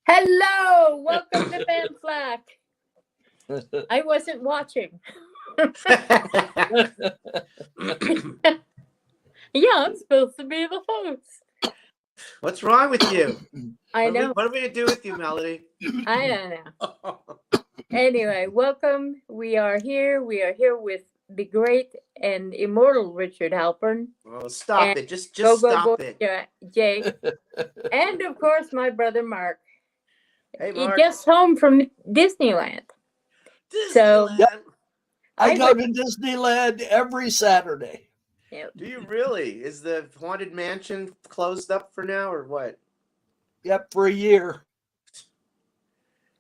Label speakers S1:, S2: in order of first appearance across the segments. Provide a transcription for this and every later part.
S1: Hello, welcome to Fan Flak. I wasn't watching. Yeah, I'm supposed to be the host.
S2: What's wrong with you?
S1: I know.
S2: What are we gonna do with you, Melody?
S1: I don't know. Anyway, welcome. We are here. We are here with the great and immortal Richard Halpern.
S2: Oh, stop it! Just
S1: Go,
S2: stop
S1: go,
S2: it.
S1: Jake. And of course, my brother Mark.
S2: Hey, Mark.
S1: He just home from Disneyland. So
S2: Disneyland.
S3: I go to Disneyland every Saturday.
S1: Yep.
S2: Do you really? Is the Haunted Mansion closed up for now, or what?
S3: Yep, for a year.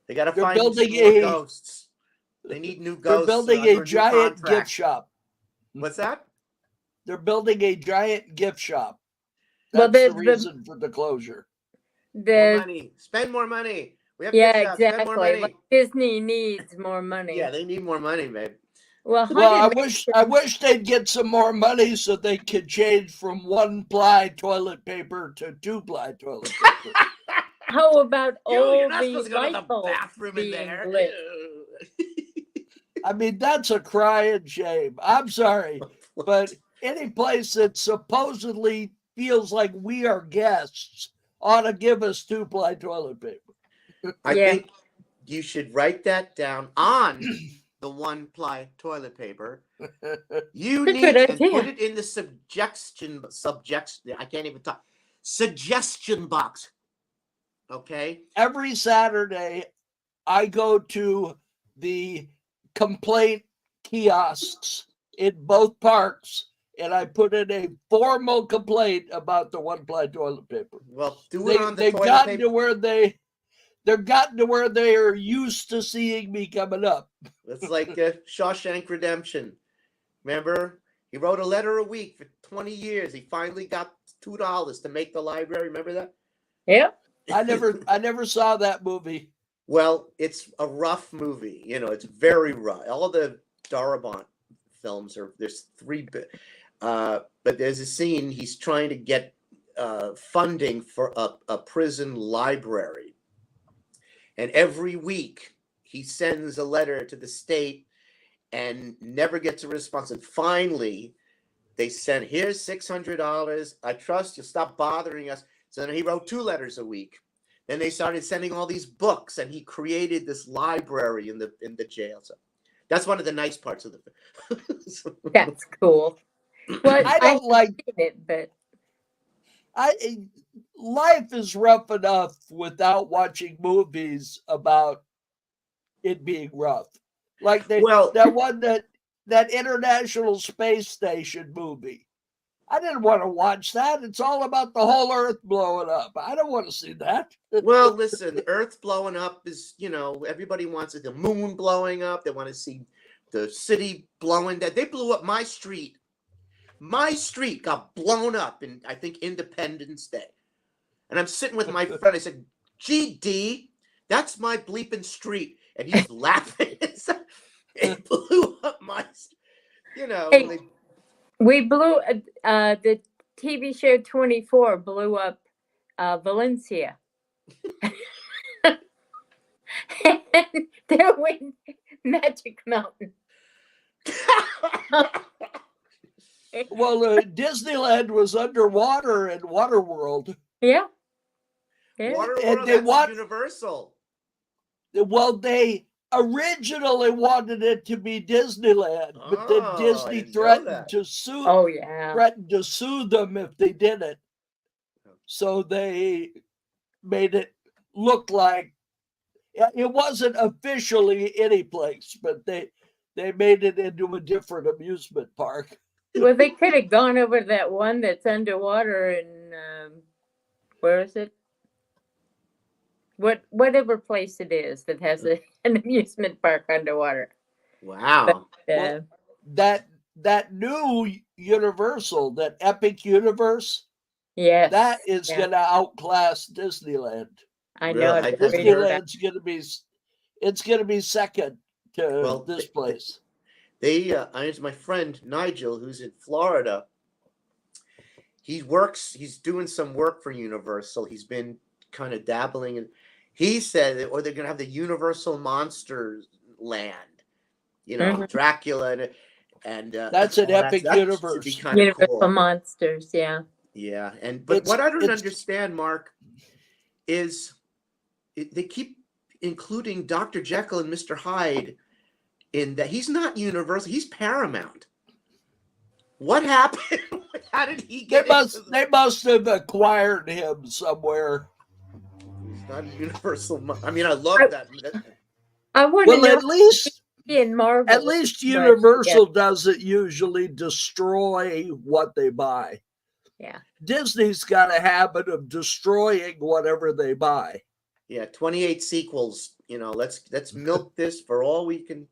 S2: They got to
S3: They're
S2: find some
S3: building
S2: more
S3: a-
S2: ghosts. They need new
S3: They're
S2: ghosts.
S3: building
S2: under
S3: a
S2: new
S3: giant
S2: contract.
S3: gift shop.
S2: What's that?
S3: They're building a giant gift shop.
S1: Well,
S3: That's the reason for the closure.
S2: More money. Spend more money. We have
S1: Yeah,
S2: gift shops. Spend more
S1: exactly.
S2: money.
S1: Like Disney needs more money.
S2: Yeah, they need more money, babe.
S1: Well,
S3: I wish they'd get some more money so they could change from 1-ply toilet paper to 2-ply toilet paper.
S1: How about all
S2: You're not
S1: the
S2: supposed to go to the
S1: light bulbs
S2: bathroom in
S1: being
S2: there.
S1: lit?
S3: I mean, that's a crying shame. I'm sorry, but any place that supposedly feels like we are guests ought to give us 2-ply toilet paper.
S2: I think you should write that down on the 1-ply toilet paper. You need to put it in the suggestion. I can't even talk. Suggestion box. Okay.
S3: Every Saturday, I go to the complaint kiosks in both parks, and I put in a formal complaint about the 1-ply toilet paper.
S2: Well, do it on the
S3: they've
S2: toilet
S3: gotten
S2: paper.
S3: to where they're gotten to where they are used to seeing me coming up.
S2: It's like Shawshank Redemption. Remember, he wrote a letter a week for 20 years. He finally got $2 to make the library. Remember that?
S1: Yeah.
S3: I never saw that movie.
S2: Well, it's a rough movie. You know, it's very rough. All the Darabont films there's 3, but there's a scene he's trying to get funding for a prison library, and every week he sends a letter to the state and never gets a response. And finally, they sent, here's $600. I trust you'll stop bothering us. So then he wrote 2 letters a week. Then they started sending all these books, and he created this library in the jail. So that's one of the nice parts of the film.
S1: That's cool. Well,
S3: I don't like
S1: it, but
S3: life is rough enough without watching movies about it being rough. Like that International Space Station movie. I didn't want to watch that. It's all about the whole Earth blowing up. I don't want to see that.
S2: Well, listen, Earth blowing up is, everybody wants the moon blowing up. They want to see the city blowing that. They blew up my street. My street got blown up in, I think, Independence Day. And I'm sitting with my friend. I said, GD, that's my bleeping street. And he's laughing. It blew up my,
S1: Hey, we blew the TV show 24 blew up Valencia. And there went Magic Mountain.
S3: Well, Disneyland was underwater in Waterworld.
S1: Yeah.
S2: Waterworld, that's Universal.
S3: Well, they originally wanted it to be Disneyland, but then Disney threatened to sue.
S1: Oh yeah,
S3: threatened to sue them if they did it. So they made it look like it wasn't officially any place, but they made it into a different amusement park.
S1: Well, they could have gone over that one that's underwater in where is it? Whatever place it is that has an amusement park underwater.
S2: Wow.
S3: Well, that new Universal, that Epic Universe,
S1: yes,
S3: that is gonna outclass Disneyland.
S1: I know.
S2: Really?
S3: Disneyland's gonna be second to this place.
S2: There's my friend Nigel, who's in Florida. He's doing some work for Universal. He's been kind of dabbling in, he said, or they're going to have the Universal Monsters Land, Dracula and
S3: that's an Epic Universe.
S1: Universal cool. Monsters, yeah.
S2: Yeah, but what I don't understand, Mark, is they keep including Dr. Jekyll and Mr. Hyde in that. He's not Universal, he's Paramount. What happened? How did he get?
S3: They must have acquired him somewhere.
S2: He's not Universal. I mean, I love that.
S1: I want to know.
S3: At least
S1: in Marvel,
S3: at least Universal doesn't usually destroy what they buy.
S1: Yeah,
S3: Disney's got a habit of destroying whatever they buy.
S2: Yeah, 28 sequels. Let's milk this for all we can.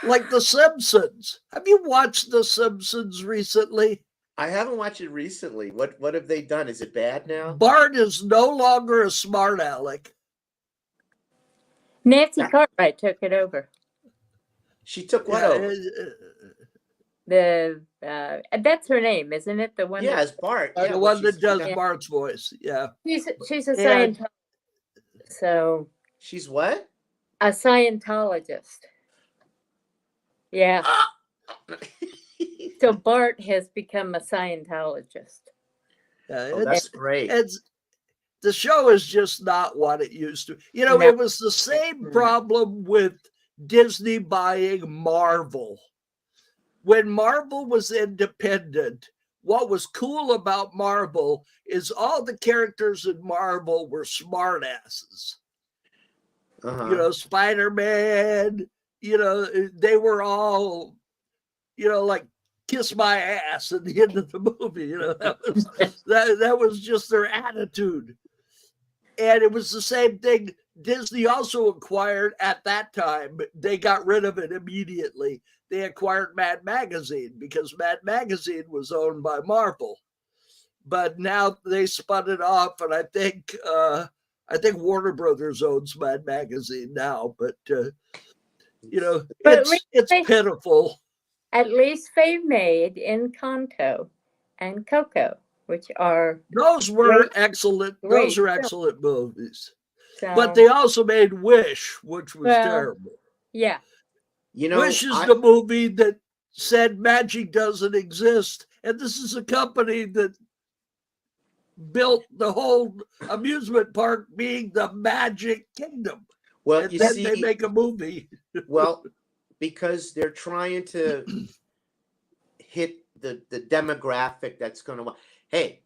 S3: Like The Simpsons. Have you watched The Simpsons recently?
S2: I haven't watched it recently. What have they done? Is it bad now?
S3: Bart is no longer a smart aleck.
S1: Nancy Cartwright took it over.
S2: She took what over?
S1: That's her name, isn't it? The one.
S2: Yeah, as Bart.
S3: The one that does Bart's voice. Yeah.
S1: She's a Scientologist. So.
S2: She's what?
S1: A Scientologist. Yeah. So Bart has become a Scientologist.
S2: That's great.
S3: The show is just not what it used to. It was the same problem with Disney buying Marvel. When Marvel was independent, what was cool about Marvel is all the characters in Marvel were smartasses. Spider-Man, they were all, like kiss my ass at the end of the movie. That was just their attitude. And it was the same thing. Disney also acquired at that time. They got rid of it immediately. They acquired Mad Magazine because Mad Magazine was owned by Marvel. But now they spun it off, and I think Warner Brothers owns Mad Magazine now. But it's pitiful.
S1: At least they made Encanto and Coco, which are
S3: those were excellent. Those are excellent movies. So, but they also made Wish, which was terrible.
S1: Yeah.
S3: Wish is the movie that said magic doesn't exist. And this is a company that built the whole amusement park being the Magic Kingdom.
S2: Well,
S3: and then they make a movie.
S2: Well, because they're trying to hit the demographic that's going to... Hey,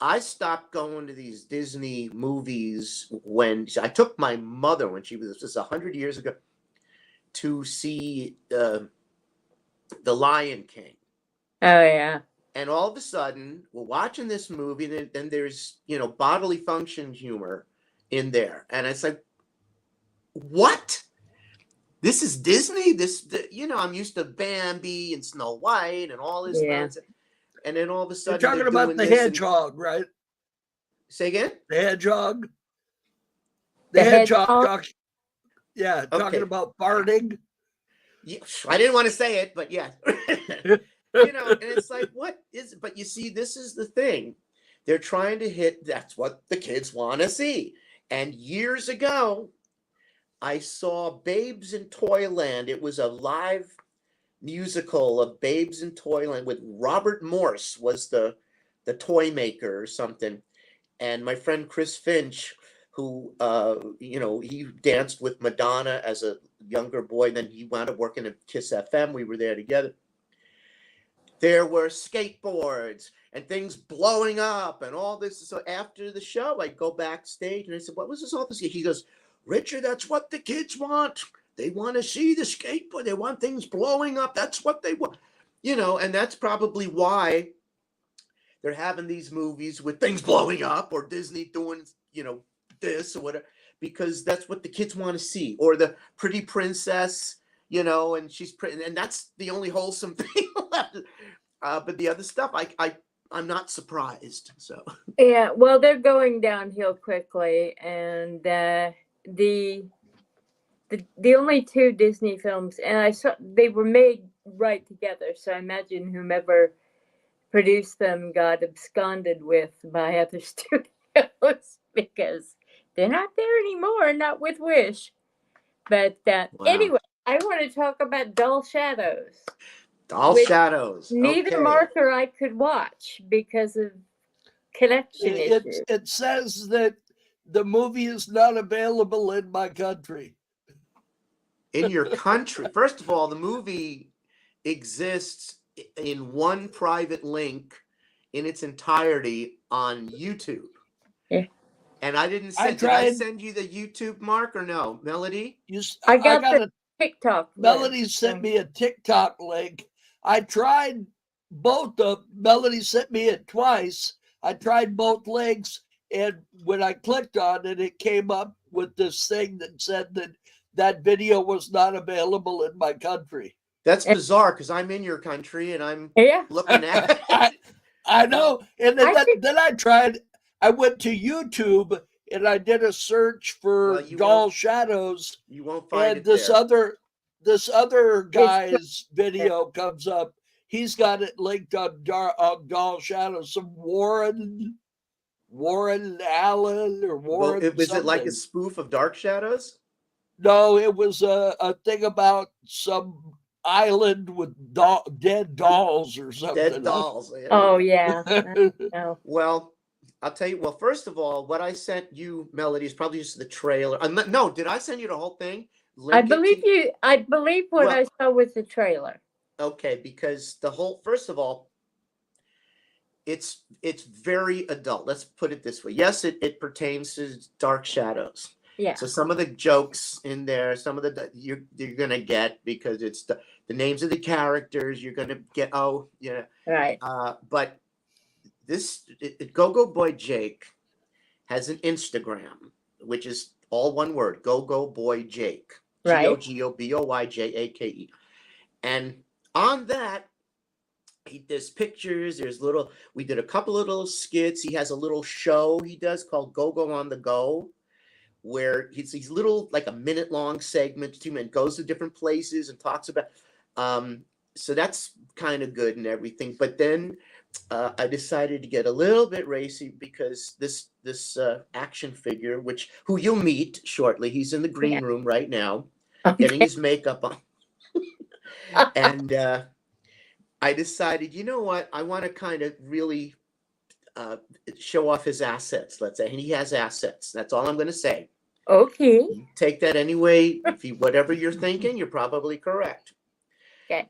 S2: I stopped going to these Disney movies when I took my mother when she was just 100 years ago to see The Lion King.
S1: Oh yeah.
S2: And all of a sudden, we're watching this movie, and then there's bodily function humor in there, and it's like, what? This is Disney. I'm used to Bambi and Snow White and all this nonsense. And then all of a sudden,
S3: you're talking about the hedgehog, right?
S2: Say again?
S3: The hedgehog. The hedgehog. Talking about farting.
S2: Yeah, I didn't want to say it, but yeah. And it's like, what is it? But you see, this is the thing. They're trying to hit, that's what the kids want to see. And years ago, I saw Babes in Toyland. It was a live musical of Babes in Toyland with Robert Morse was the toy maker or something. And my friend Chris Finch, who, he danced with Madonna as a younger boy. Then he wound up working at Kiss FM. We were there together. There were skateboards and things blowing up and all this. So after the show, I go backstage and I said, what was this all this? He goes, Richard, that's what the kids want. They want to see the skateboard. They want things blowing up. That's what they want. And that's probably why they're having these movies with things blowing up, or Disney doing, this or whatever, because that's what the kids want to see. Or the pretty princess, and she's pretty, and that's the only wholesome thing left. But the other stuff, I'm not surprised. So
S1: Yeah, well, they're going downhill quickly, and the only two Disney films, and I saw they were made right together. So I imagine whomever produced them got absconded with by other studios because they're not there anymore. Not with Wish. But anyway, I want to talk about Dull Shadows.
S2: Dull Shadows.
S1: Neither Mark or I could watch because of connection issues.
S3: It says that the movie is not available in my country.
S2: In your country? First of all, the movie exists in one private link in its entirety on YouTube.
S1: Yeah.
S2: And I didn't send. Did I send you the YouTube, Mark, or no, Melody?
S1: I got the TikTok.
S3: Melody sent me a TikTok link. I tried both of. Melody sent me it twice. I tried both links, and when I clicked on it, it came up with this thing that said that video was not available in my country.
S2: That's bizarre because I'm in your country and I'm looking at it.
S3: I know. And then I tried. I went to YouTube and I did a search for Dull Shadows.
S2: You won't find
S3: it.
S2: And
S3: this other guy's video comes up. He's got it linked on Dull Shadows. Some Warren Allen or Warren.
S2: Well, was it like a spoof of Dark Shadows?
S3: No, it was a thing about some island with dead dolls or something.
S2: Dead dolls.
S1: Yeah. Oh yeah. No.
S2: Well, I'll tell you. Well, first of all, what I sent you, Melody, is probably just the trailer. No, did I send you the whole thing?
S1: I believe what I saw was the trailer.
S2: Okay, because first of all, it's very adult. Let's put it this way. Yes, it pertains to Dark Shadows.
S1: Yeah.
S2: So some of the jokes in there, some of the you're gonna get because it's the names of the characters. You're gonna get
S1: right.
S2: But this Go-Go Boy Jake has an Instagram, which is all one word: Go-Go Boy Jake.
S1: Right.
S2: GOGOBOYJAKE. And on that, there's pictures. We did a couple of little skits. He has a little show he does called Go-Go on the Go, where he's little, like a minute-long segments, and goes to different places and talks about. So that's kind of good and everything. But then I decided to get a little bit racy because this action figure, who you'll meet shortly, he's in the green room right now, getting his makeup on. And I decided, you know what? I want to kind of really show off his assets, let's say. And he has assets. That's all I'm going to say.
S1: Okay.
S2: Take that anyway. Whatever you're thinking, you're probably correct.
S1: Okay.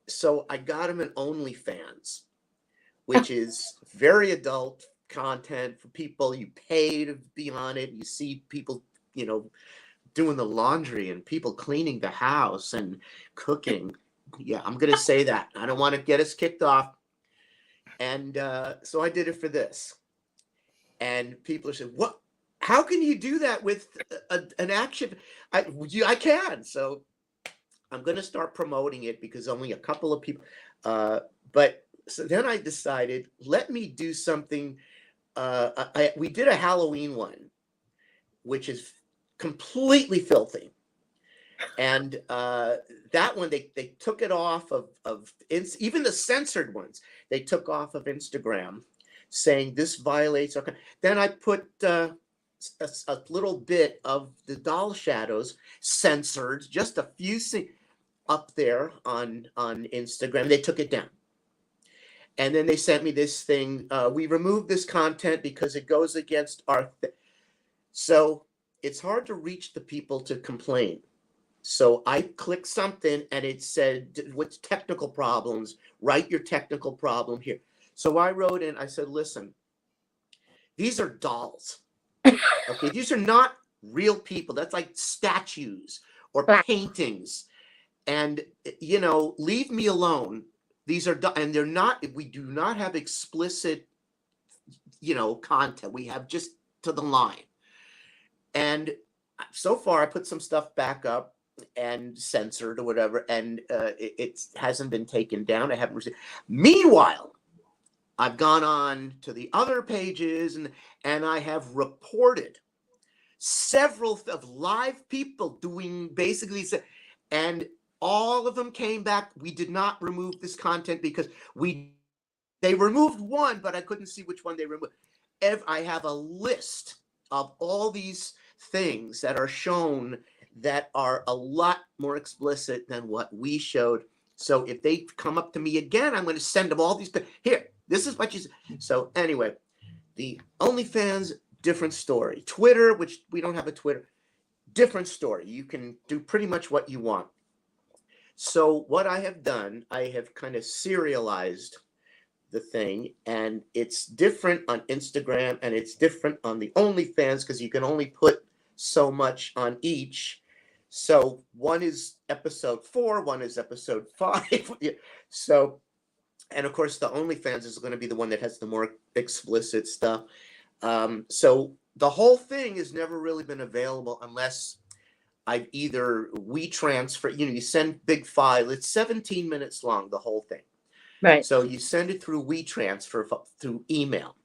S2: So I got him an OnlyFans, which is very adult content for people. You pay to be on it. You see people, doing the laundry and people cleaning the house and cooking. Yeah, I'm going to say that. I don't want to get us kicked off. And so I did it for this. And people are saying, what? How can you do that with an action? I can. So I'm going to start promoting it because only a couple of people. But so then I decided, let me do something. We did a Halloween one, which is completely filthy. And that one, they took it off of even the censored ones, they took off of Instagram saying this violates our. Then I put a little bit of the Doll Shadows censored, just a few up there on Instagram. They took it down. And then they sent me this thing. We removed this content because it goes against our. So it's hard to reach the people to complain. So I clicked something and it said, what's technical problems? Write your technical problem here. So I wrote in, I said, listen, these are dolls. Okay, these are not real people. That's like statues or
S1: Flak.
S2: paintings. And, you know, leave me alone. These are, and they're not, we do not have explicit, you know, content. We have just to the line. And so far I put some stuff back up and censored or whatever, and it hasn't been taken down. I haven't received. Meanwhile, I've gone on to the other pages and I have reported several of live people doing basically, and all of them came back. We did not remove this content because they removed one, but I couldn't see which one they removed. I have a list of all these things that are shown that are a lot more explicit than what we showed. So if they come up to me again, I'm going to send them all these. Here, this is what you said. So anyway, the OnlyFans, different story. Twitter, which we don't have a Twitter, different story. You can do pretty much what you want. So what I have done, I have kind of serialized the thing, and it's different on Instagram and it's different on the OnlyFans because you can only put so much on each. So one is episode 4, one is episode 5. So, and of course the OnlyFans is going to be the one that has the more explicit stuff. So the whole thing has never really been available unless I've either WeTransfer, you know, you send big file, it's 17 minutes long, the whole thing.
S1: Right.
S2: So you send it through WeTransfer through email.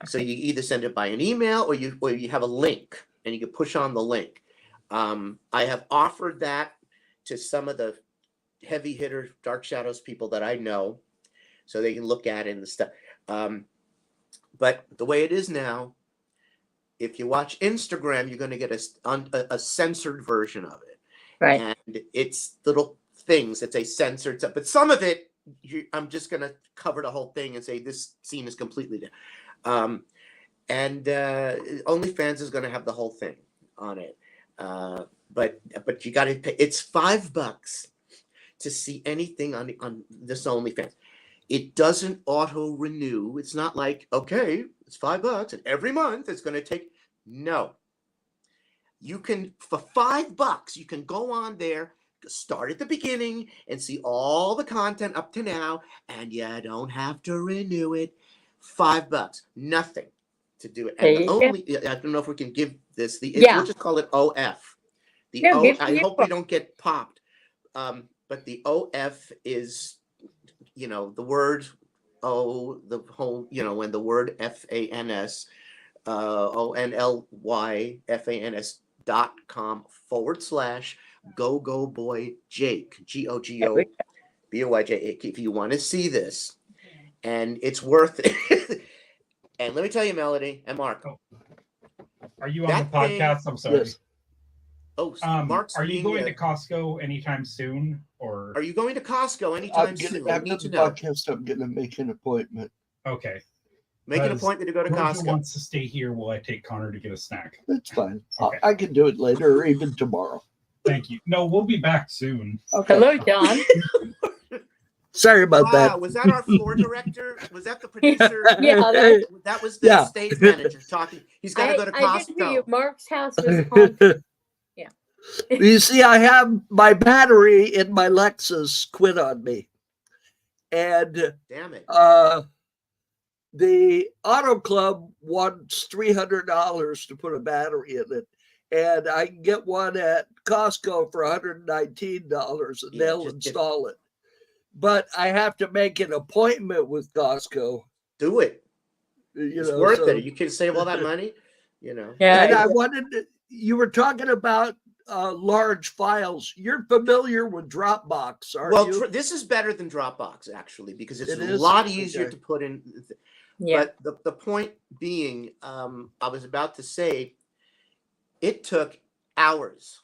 S2: Okay. So you either send it by an email or you have a link and you can push on the link. I have offered that to some of the heavy hitter Dark Shadows people that I know so they can look at it and stuff. But the way it is now, if you watch Instagram, you're going to get a censored version of it.
S1: Right.
S2: And it's little things that say censored stuff. But some of it, I'm just going to cover the whole thing and say this scene is completely different. And OnlyFans is going to have the whole thing on it. But you got to pay. It's $5 to see anything on this OnlyFans. It doesn't auto renew. It's not like, okay, it's $5 and every month it's going to take. No. You can, for $5, you can go on there, start at the beginning and see all the content up to now, and you don't have to renew it. $5, nothing to do it. And I don't know if we can give this we'll just call it OF. I hope we don't get popped. But the OF is, you know, the word the whole, you know, when the word FANS, ONLYFANS.com/go Jake, GOGOBOYJ. If you want to see this, and it's worth it. And let me tell you, Melody and Mark.
S4: Are you on the podcast? I'm sorry.
S2: Yes. Oh, Mark's
S4: are you going to Costco anytime soon, or
S2: are you going to Costco anytime soon?
S3: After the podcast, I'm going to make an appointment.
S4: Okay.
S2: Make an appointment to go to Costco.
S4: Wants to stay here while I take Connor to get a snack.
S3: That's fine.
S4: Okay.
S3: I can do it later or even tomorrow.
S4: Thank you. No, we'll be back soon.
S3: Okay.
S1: Hello, John.
S3: Sorry about that.
S2: Was that our floor director? Was that the producer?
S1: Yeah,
S2: that was the stage manager talking. He's got to go to Costco.
S1: I didn't hear you. Mark's house was haunted. Yeah.
S3: You see, I have my battery in my Lexus quit on me. And
S2: damn it.
S3: The auto club wants $300 to put a battery in it. And I can get one at Costco for $119 and they'll install it. But I have to make an appointment with Costco.
S2: Do it. It's worth it. You can save all that money, you know.
S3: Yeah. And I wanted to, you were talking about large files. You're familiar with Dropbox, aren't you?
S2: Well, this is better than Dropbox, actually, because it's a lot easier to put in. Yeah. But the point being, I was about to say, it took hours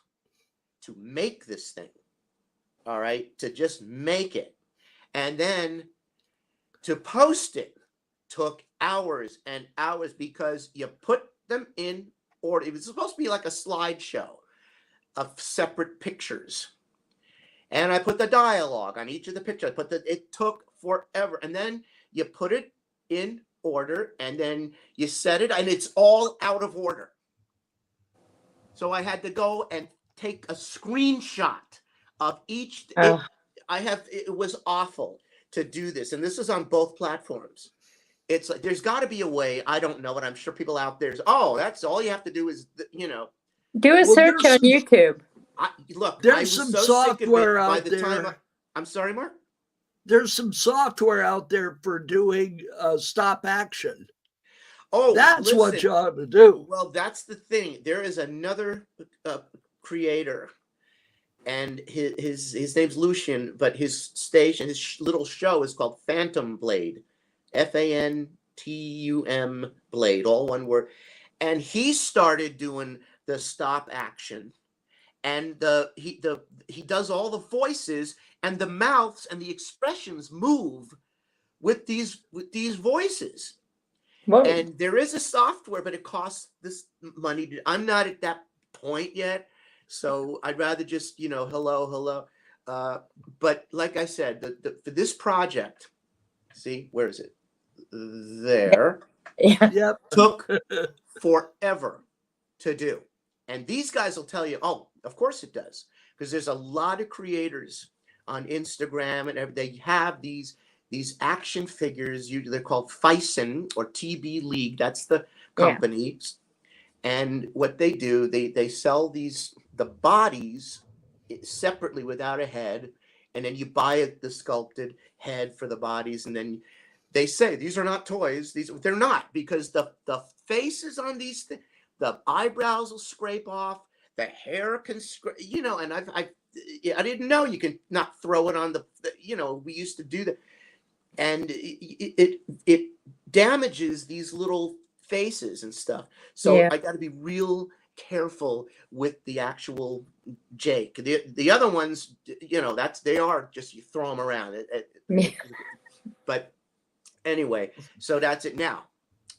S2: to make this thing. All right, to just make it. And then to post it took hours and hours because you put them in order. It was supposed to be like a slideshow of separate pictures. And I put the dialogue on each of the pictures. It took forever. And then you put it in order and then you set it and it's all out of order. So I had to go and take a screenshot of each.
S1: Oh.
S2: It was awful to do this, and this is on both platforms. It's like there's got to be a way. I don't know, but I'm sure people out there's. Oh, that's all you have to do is
S1: do a search on YouTube.
S3: There's some software out there.
S2: I'm sorry, Mark.
S3: There's some software out there for doing stop action.
S2: Oh,
S3: that's what you ought to do.
S2: Well, that's the thing. There is another creator, and his name's Lucian, but his station, his little show is called Phantom Blade, FANTUM Blade, all one word. And he started doing the stop action, and he does all the voices, and the mouths and the expressions move with these voices. Whoa. And there is a software, but it costs this money. I'm not at that point yet, so I'd rather just hello. But like I said, for this project, see, where is it? There.
S1: Yeah.
S3: Yep.
S2: Took forever to do, and these guys will tell you, oh, of course it does, because there's a lot of creators on Instagram and they have these action figures. They're called Fison or TB League. That's the company. Yeah. And what they do, they sell the bodies separately without a head, and then you buy the sculpted head for the bodies, and then they say these are not toys. They're not, because the faces on these the eyebrows will scrape off, the hair can scrape, and I didn't know you can not throw it on we used to do that. And it damages these little faces and stuff. So I got to be real careful with the actual Jake. The other ones, they are just, you throw them around. But anyway, so that's it. Now,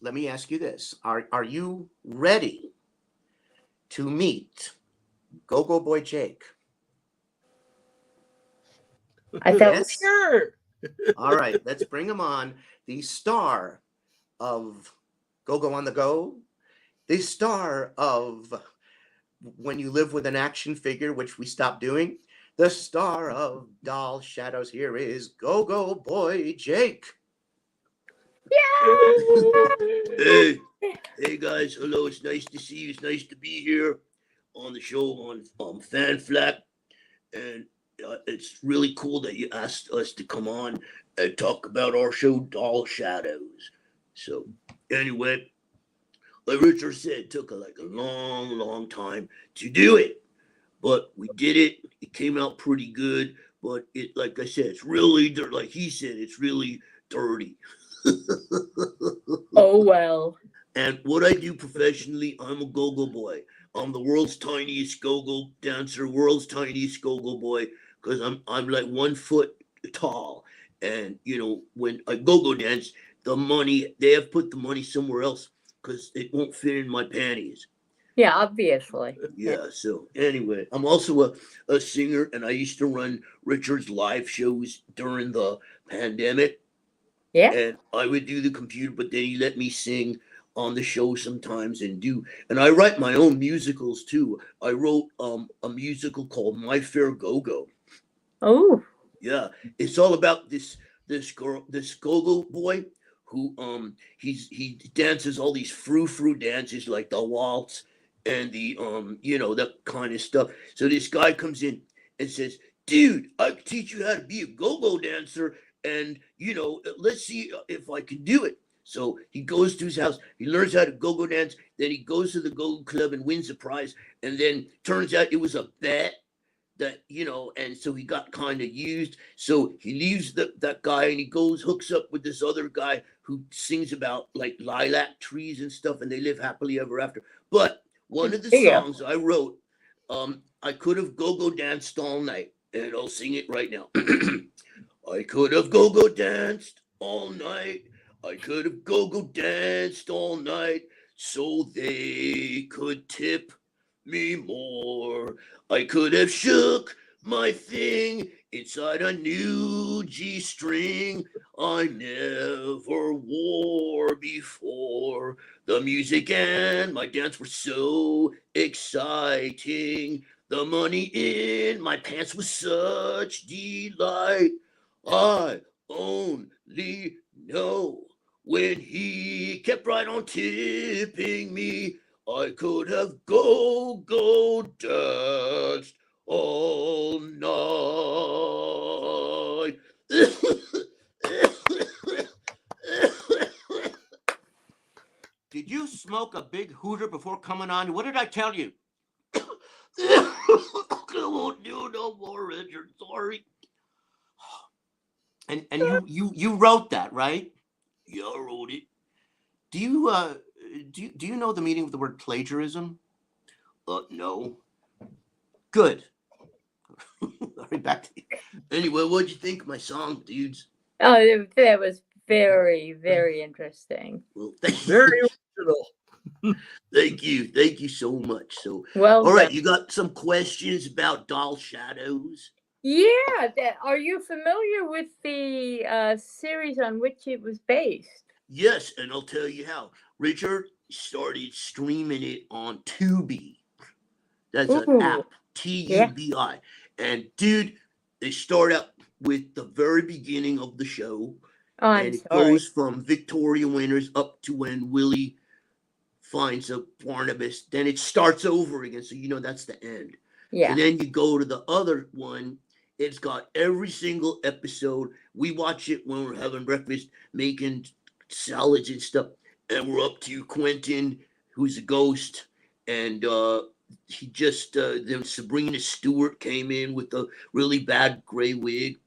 S2: let me ask you this: Are you ready to meet Go-Go Boy Jake?
S1: I thought sure.
S2: All right, let's bring him on. The star of Go-Go on the Go, the star of When You Live with an Action Figure, which we stopped doing, the star of Doll Shadows. Here is Go-Go Boy Jake.
S5: Yeah. Hey guys, hello. It's nice to see you. It's nice to be here on the show on Fan Flak, and it's really cool that you asked us to come on and talk about our show, Doll Shadows. So anyway, like Richard said, it took a long time to do it, but we did it. It came out pretty good, but like I said, it's really dirty. Like he said, it's really dirty.
S1: Oh well.
S5: And what I do professionally, I'm a go-go boy. I'm the world's tiniest go-go dancer, world's tiniest go-go boy, because I'm like 1 foot tall. And when I go-go dance, they have put the money somewhere else because it won't fit in my panties.
S1: Yeah, obviously.
S5: Yeah, so anyway, I'm also a singer, and I used to run Richard's live shows during the pandemic.
S1: Yeah.
S5: And I would do the computer, but then he let me sing on the show sometimes and I write my own musicals too. I wrote a musical called My Fair Go-Go.
S1: Oh.
S5: Yeah. It's all about this go-go boy who he dances all these frou-frou dances like the waltz and the that kind of stuff. So this guy comes in and says, dude, I can teach you how to be a go-go dancer, and let's see if I can do it. So he goes to his house, he learns how to go-go dance, then he goes to the go-go club and wins a prize, and then turns out it was a bet that, and so he got kind of used. So he leaves that guy and he hooks up with this other guy who sings about like lilac trees and stuff, and they live happily ever after. But one of the songs I wrote, I could have go-go danced all night, and I'll sing it right now. I could have go-go danced all night. I could have go-go danced all night so they could tip me more. I could have shook my thing inside a new G-string I never wore before. The music and my dance were so exciting. The money in my pants was such delight. I only know when he kept right on tipping me, I could have go danced all night. Did you smoke a big hooter before coming on? What did I tell you? I won't do no more, Richard. Sorry. And you wrote that, right? Yeah, I wrote it. Do you know the meaning of the word plagiarism? No. Good. All right, back to you. Anyway, what'd you think of my song, dudes?
S1: Oh, that was very, very interesting.
S5: Well,
S3: Very original.
S5: thank you so much. So,
S1: Well
S5: all right,
S1: done.
S5: you got some questions about Doll Shadows?
S1: Yeah, are you familiar with the series on which it was based?
S5: Yes, and I'll tell you how. Richard started streaming it on Tubi. That's an
S1: Ooh,
S5: app, Tubi. And dude, they start out with the very beginning of the show,
S1: oh, I'm
S5: and it
S1: sorry.
S5: goes from Victoria Winters up to when Willie finds a Barnabas. Then it starts over again, so you know that's the end.
S1: Yeah.
S5: And then you go to the other one. It's got every single episode. We watch it when we're having breakfast, making salads and stuff. And we're up to Quentin, who's a ghost. And he just, then Sabrina Stewart came in with a really bad gray wig.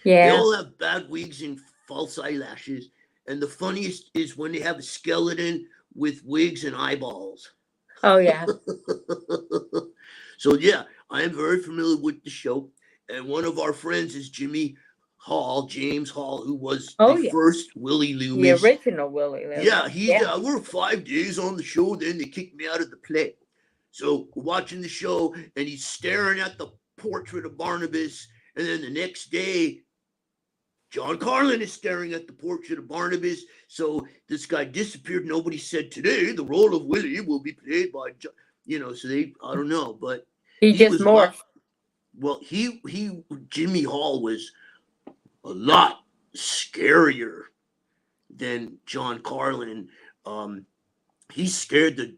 S5: They
S1: Yeah.
S5: all have bad wigs and false eyelashes. And the funniest is when they have a skeleton with wigs and eyeballs.
S1: Oh, yeah.
S5: So, yeah, I am very familiar with the show. And one of our friends is James Hall, who was
S1: Oh,
S5: the
S1: yeah.
S5: first Willie
S1: The
S5: Loomis.
S1: original Willie Loomis.
S5: Yeah, I worked 5 days on the show, then they kicked me out of the play. So we're watching the show, and he's staring at the portrait of Barnabas. And then the next day, John Carlin is staring at the portrait of Barnabas. So this guy disappeared. Nobody said today the role of Willie will be played by John. So I don't know, but
S1: He just
S5: was
S1: morphed.
S5: Well, Jimmy Hall was a lot scarier than John Carlin. He scared the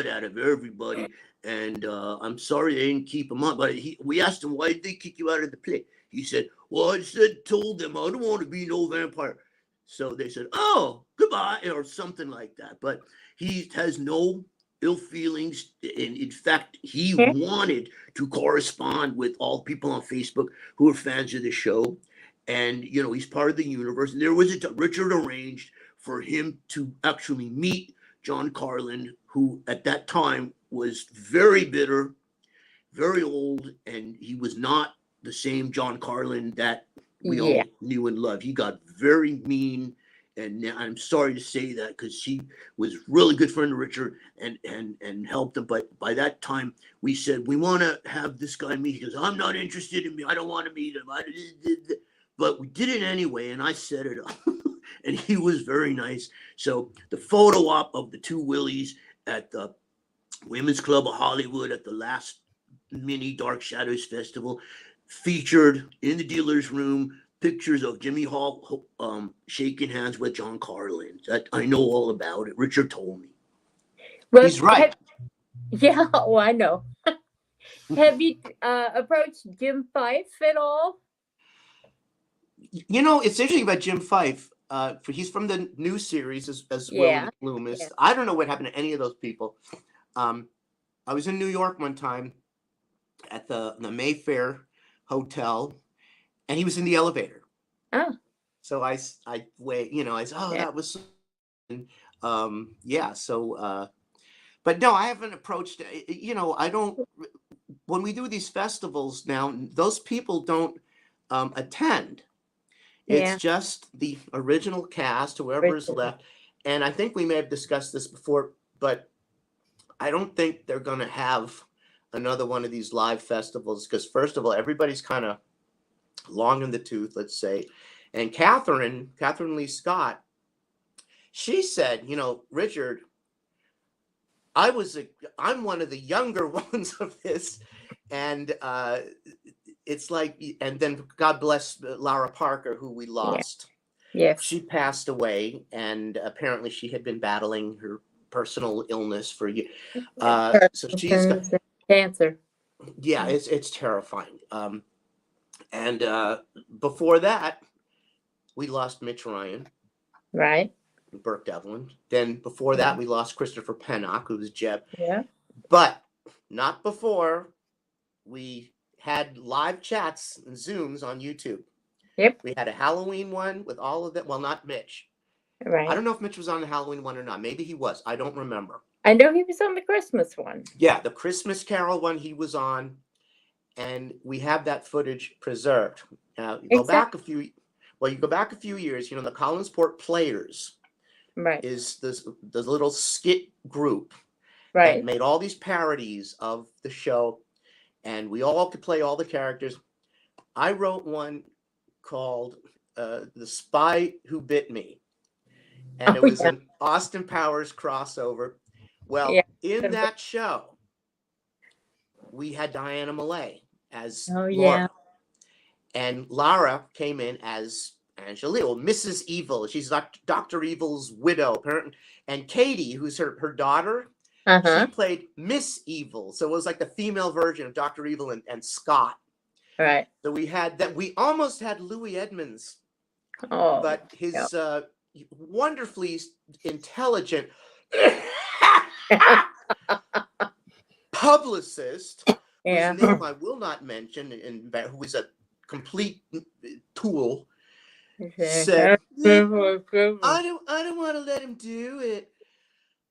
S5: out of everybody. And I'm sorry they didn't keep him on. But we asked him, why did they kick you out of the play? He said, well, told them I don't want to be no vampire. So they said, oh, goodbye, or something like that. But he has no ill feelings. And in fact, he wanted to correspond with all people on Facebook who are fans of the show. And, he's part of the universe. And there was Richard arranged for him to actually meet John Carlin, who at that time was very bitter, very old, and he was not the same John Carlin that we all knew and loved. He got very mean. And I'm sorry to say that because he was really good friend of Richard and helped him. But by that time, we said, we want to have this guy meet. He goes, I'm not interested in me. I don't want to meet him. But we did it anyway, and I set it up. And he was very nice. So the photo op of the two Willies at the Women's Club of Hollywood at the last mini Dark Shadows Festival featured in the dealer's room pictures of Jimmy Hall shaking hands with John Carlin. I know all about it. Richard told me.
S1: Well,
S5: he's right.
S1: Well, I know. Have you approached Jim Fife at all?
S2: It's interesting about Jim Fife. He's from the new series as Willie Loomis. Yeah. I don't know what happened to any of those people. I was in New York one time at the Mayfair Hotel, and he was in the elevator.
S1: Oh.
S2: So I wait, I said, that was, So, but no, I haven't approached. I don't. When we do these festivals now, those people don't attend. It's just the original cast, whoever is left. And I think we may have discussed this before, but I don't think they're going to have another one of these live festivals because, first of all, everybody's kind of long in the tooth, let's say. And Catherine Lee Scott, she said, Richard, I'm one of the younger ones of this, and it's like, and then God bless Lara Parker, who we lost.
S1: Yes.
S2: She passed away, and apparently she had been battling her personal illness for years. So she's got
S1: cancer.
S2: Yeah, it's terrifying. And before that, we lost Mitch Ryan,
S1: right?
S2: Burke Devlin. Then before that, we lost Christopher Pennock, who was Jeb.
S1: Yeah.
S2: But not before we had live chats and Zooms on YouTube.
S1: Yep.
S2: We had a Halloween one with all of that. Well, not Mitch.
S1: Right.
S2: I don't know if Mitch was on the Halloween one or not. Maybe he was. I don't remember.
S1: I know he was on the Christmas one.
S2: Yeah, the Christmas Carol one he was on, and we have that footage preserved. Now you go back a few. Well, you go back a few years. You know, the Collinsport Players,
S1: right,
S2: is the little skit group,
S1: right,
S2: that made all these parodies of the show, and we all could play all the characters. I wrote one called "The Spy Who Bit Me," and it was an Austin Powers crossover. Well, in that show, we had Diana Malay as Laura. And Lara came in as Angela, or Mrs. Evil. She's Dr. Evil's widow, apparently. And Katie, who's her daughter, she played Miss Evil. So it was like the female version of Dr. Evil and Scott.
S1: Right.
S2: So we had that. We almost had Louis Edmonds, but his wonderfully intelligent publicist, whose name I will not mention, and who was a complete tool, said, I don't want to let him do it.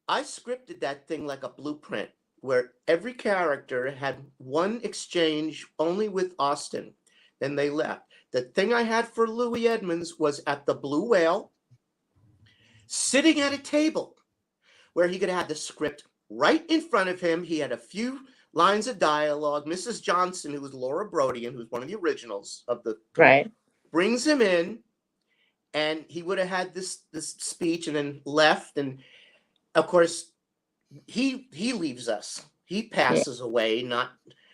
S2: I scripted that thing like a blueprint, where every character had one exchange only with Austin. Then they left. The thing I had for Louis Edmonds was at the Blue Whale, sitting at a table where he could have the script right in front of him. He had a few lines of dialogue. Mrs. Johnson, who was Laura Brodian, who's one of the originals of the brings him in, and he would have had this speech and then left. And of course, he leaves us. He passes away not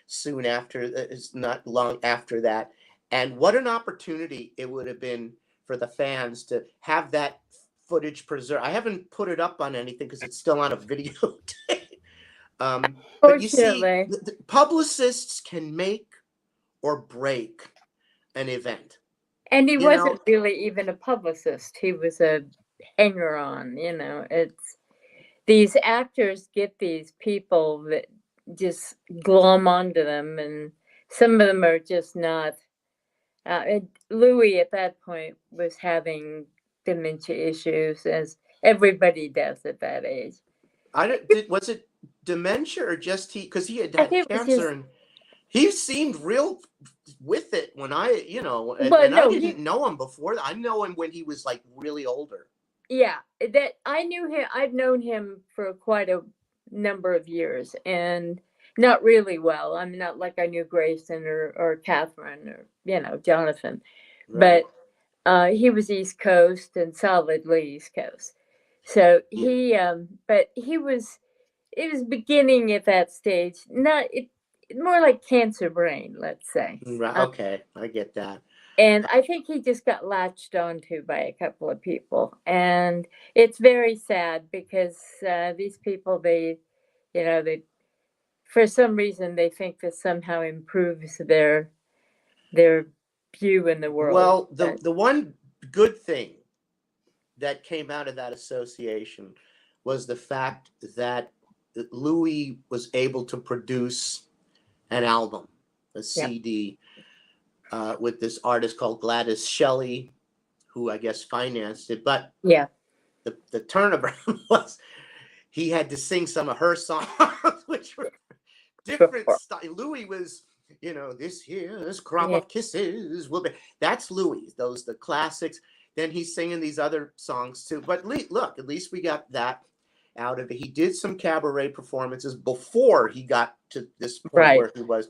S2: soon after. It's not long after that. And what an opportunity it would have been for the fans to have that footage preserved. I haven't put it up on anything because it's still on a videotape. But you see, the publicists can make or break an event.
S1: And he wasn't really even a publicist. He was a hanger-on, It's these actors get these people that just glom onto them, and some of them are just not. Louis at that point was having dementia issues, as everybody does at that age.
S2: Was it dementia or just because he had cancer, and he seemed real with it when I didn't know him before. I know him when he was like really older.
S1: Yeah, that I knew him. I've known him for quite a number of years, and not really well. I'm not like I knew Grayson or Catherine or Jonathan, but he was East Coast and solidly East Coast. So but it was beginning at that stage. More like cancer brain, let's say.
S2: Right. Okay, I get that.
S1: And I think he just got latched onto by a couple of people, and it's very sad because these people, they for some reason they think this somehow improves their view in the world.
S2: Well, the one good thing that came out of that association was the fact that Louis was able to produce an album, a CD, with this artist called Gladys Shelley, who I guess financed it. But the turnaround was he had to sing some of her songs, which were different style. Louis was, this here's crop of kisses will be. That's Louis. Those the classics. Then he's singing these other songs too. But look, at least we got that out of it. He did some cabaret performances before he got to this point where he was.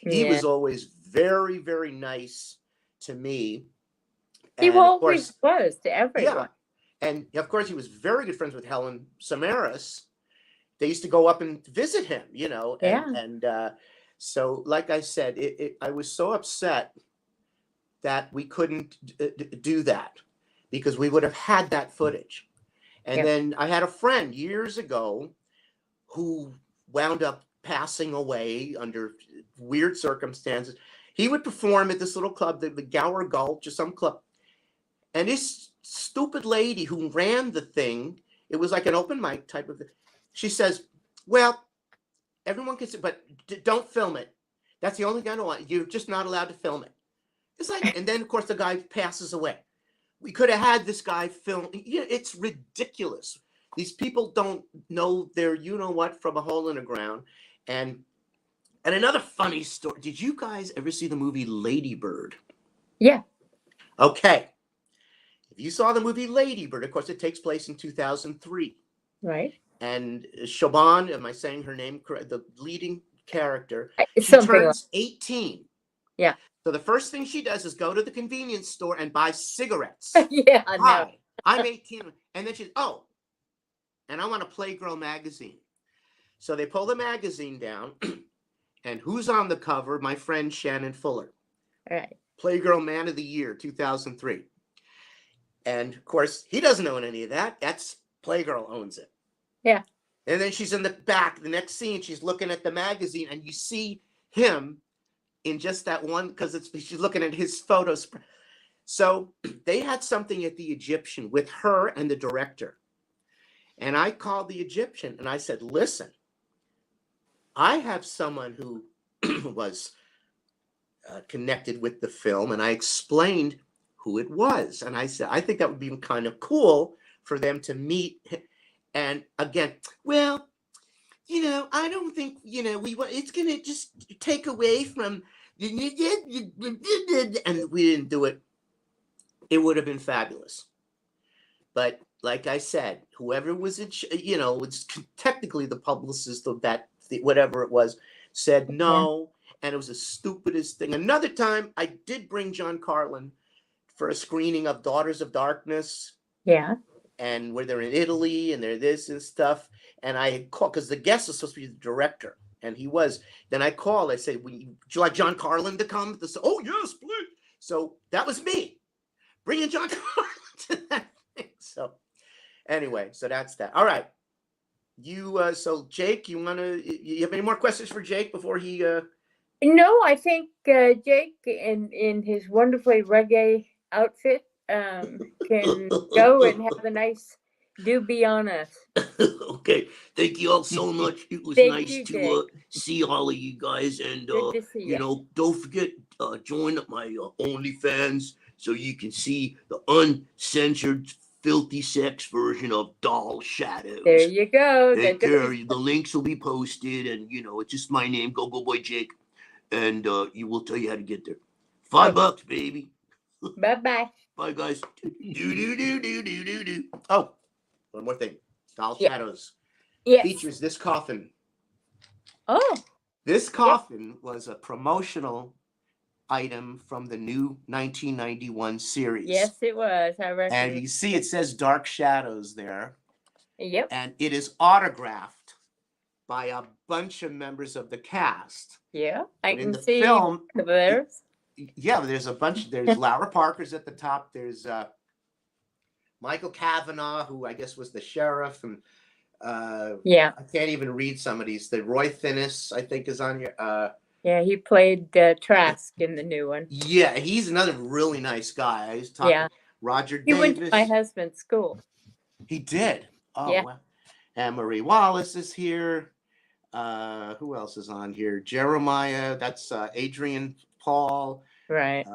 S2: He was always very, very nice to me.
S1: He always was to everyone.
S2: Yeah. And of course, he was very good friends with Helen Samaras. they used to go up and visit him,
S1: Yeah.
S2: and so, like I said, I was so upset that we couldn't do that because we would have had that footage. And
S1: Yeah.
S2: then I had a friend years ago who wound up passing away under weird circumstances. He would perform at this little club, the Gower Gulch or some club. And this stupid lady who ran the thing, it was like an open mic type of thing. She says, well, everyone can see, but don't film it. That's the only thing I don't want. You're just not allowed to film it. It's like, and then of course the guy passes away. We could have had this guy film. It's ridiculous. These people don't know their you-know-what from a hole in the ground. And another funny story. Did you guys ever see the movie Lady Bird?
S1: Yeah.
S2: Okay. If you saw the movie Lady Bird, of course, it takes place in 2003.
S1: Right.
S2: And Shaban, am I saying her name correct? The leading character, she
S1: Something
S2: turns 18.
S1: Yeah.
S2: So the first thing she does is go to the convenience store and buy cigarettes.
S1: Yeah, I know.
S2: Hi, I'm 18. And then she's, and I want a Playgirl magazine. So they pull the magazine down, and who's on the cover? My friend Shannon Fuller.
S1: All right.
S2: Playgirl Man of the Year, 2003. And of course, he doesn't own any of that. That's Playgirl owns it.
S1: Yeah.
S2: And then she's in the back. The next scene, she's looking at the magazine, and you see him in just that one, because she's looking at his photos. So they had something at the Egyptian with her and the director. And I called the Egyptian and I said, listen, I have someone who was connected with the film, and I explained who it was. And I said, I think that would be kind of cool for them to meet. And again, well, I don't think, it's going to just take away from, and we didn't do it. It would have been fabulous. But like I said, whoever was was technically the publicist of that, whatever it was, said no. And it was the stupidest thing. Another time, I did bring John Carlin for a screening of Daughters of Darkness.
S1: Yeah.
S2: And where they're in Italy and they're this and stuff. And I had called because the guest was supposed to be the director. And he was. Then I called. I said, would you like John Carlin to come? Oh, yes, please. So that was me. Bringing John Carlin to that thing. So anyway, so that's that. All right. So Jake, you have any more questions for Jake before he...
S1: No, I think Jake in his wonderfully reggae outfit can go and have a nice do be on us.
S5: Okay, thank you all so much. It was
S1: Thank
S5: nice
S1: you,
S5: to see all of you guys, and
S1: Good to see you.
S5: don't forget join my OnlyFans so you can see the uncensored, filthy sex version of Doll Shadows.
S1: There you go.
S5: Take care. The links will be posted, and it's just my name, Go Boy Jake, and you will tell you how to get there. $5, baby.
S1: Bye-bye.
S5: Bye, guys.
S2: Oh, one more thing. Doll Shadows
S1: Yes.
S2: features this coffin.
S1: Oh.
S2: This coffin was a promotional item from the new 1991 series.
S1: Yes, it was. I reckon.
S2: And you see it says Dark Shadows there.
S1: Yep.
S2: And it is autographed by a bunch of members of the cast.
S1: Yeah. I
S2: But in
S1: can
S2: the
S1: see
S2: film,
S1: there's.
S2: yeah, there's a bunch. There's Laura Parker's at the top. There's Michael Cavanaugh, who I guess was the sheriff, and
S1: Yeah.
S2: I can't even read some of these. The Roy Finnis, I think, is on here.
S1: Yeah, he played Trask in the new one.
S2: Yeah, he's another really nice guy. I was talking
S1: Yeah.
S2: Roger
S1: He
S2: Davis.
S1: went to my husband's school.
S2: He did. Oh,
S1: Yeah.
S2: wow. And Marie Wallace is here. Who else is on here? Jeremiah. That's Adrian Paul.
S1: Right.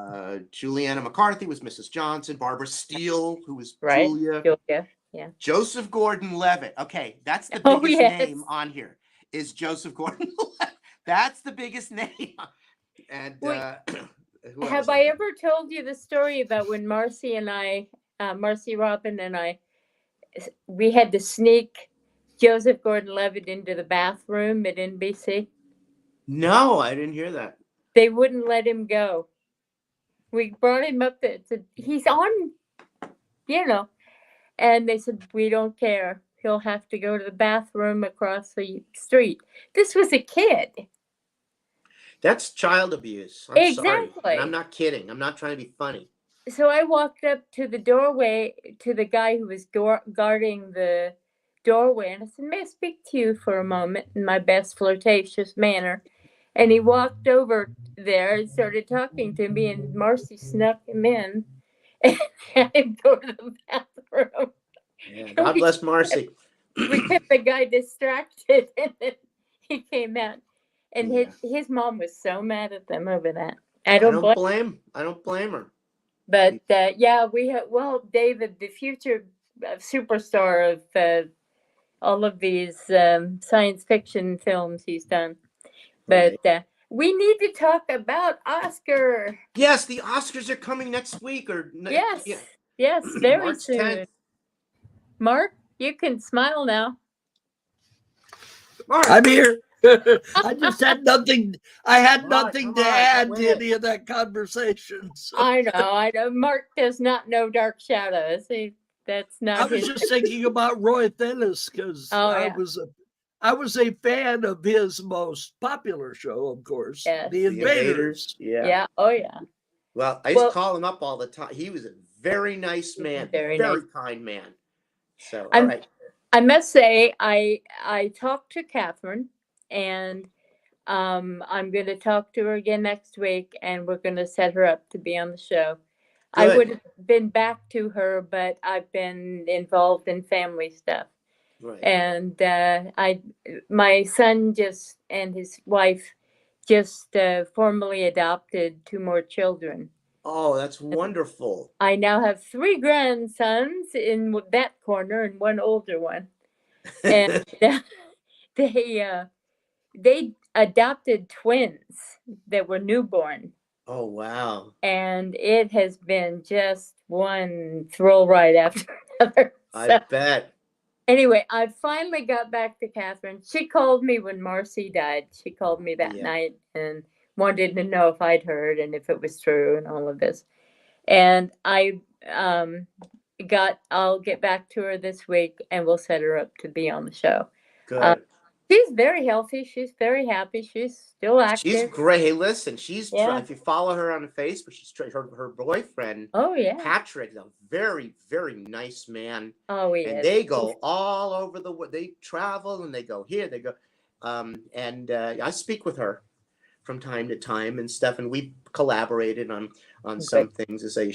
S2: Juliana McCarthy was Mrs. Johnson. Barbara Steele, who was
S1: Right.
S2: Julia.
S1: Julia. Yeah.
S2: Joseph Gordon-Levitt. Okay, that's the
S1: Oh,
S2: biggest
S1: yes.
S2: name on here. Is Joseph Gordon-Levitt. That's the biggest name. And
S1: Wait,
S2: who else
S1: Have
S2: is
S1: I
S2: there?
S1: ever told you the story about when Marcy Robin and I, we had to sneak Joseph Gordon-Levitt into the bathroom at NBC?
S2: No, I didn't hear that.
S1: They wouldn't let him go. We brought him up there. He's on, and they said, we don't care. he'll have to go to the bathroom across the street. This was a kid.
S2: That's child abuse. I'm sorry.
S1: Exactly.
S2: And I'm not kidding. I'm not trying to be funny.
S1: So I walked up to the doorway to the guy who was guarding the doorway, and I said, "May I speak to you for a moment?" in my best flirtatious manner. And he walked over there and started talking to me, and Marcy snuck him in and had him go to the bathroom.
S2: Yeah, God bless Marcy.
S1: We kept the guy distracted, and then he came out. And
S2: Yeah.
S1: his mom was so mad at them over that.
S2: I don't blame her.
S1: But yeah, we have, well, David, the future superstar of all of these science fiction films he's done. But we need to talk about Oscar.
S2: Yes, the Oscars are coming next week.
S1: Yes, very
S2: March
S1: soon.
S2: 10th.
S1: Mark, you can smile now.
S2: Mark,
S3: I'm here. I just had nothing. I had nothing to add to any of that conversation. So.
S1: I know. Mark does not know Dark Shadows. That's not.
S3: I was just thinking about Roy Thinnis because I was a fan of his most popular show, of course,
S1: yes.
S3: The Invaders.
S2: Yeah.
S1: Oh yeah.
S2: Well, I used to call him up all the time. He was a very nice man, very nice. Kind man. So, all right.
S1: I must say, I talked to Catherine, and I'm going to talk to her again next week, and we're going to set her up to be on the show. Good. I would have been back to her, but I've been involved in family stuff.
S2: Right.
S1: And my son and his wife just formally adopted 2 more children.
S2: Oh, that's wonderful.
S1: I now have 3 grandsons in that corner and 1 older one. And they adopted twins that were newborn.
S2: Oh, wow.
S1: And it has been just one thrill ride after another.
S2: I bet.
S1: Anyway, I finally got back to Catherine. She called me when Marcy died. She called me that night and wanted to know if I'd heard and if it was true and all of this. And I'll get back to her this week and we'll set her up to be on the show.
S2: Good.
S1: She's very healthy. She's very happy. She's still active.
S2: She's great. Hey, listen, if you follow her on Facebook, she's her boyfriend.
S1: Oh, yeah.
S2: Patrick, a very, very nice man.
S1: Oh, he
S2: and
S1: is.
S2: They go all over the world. They travel and they go here, they go. And I speak with her from time to time and stuff, and we collaborated on some things to say.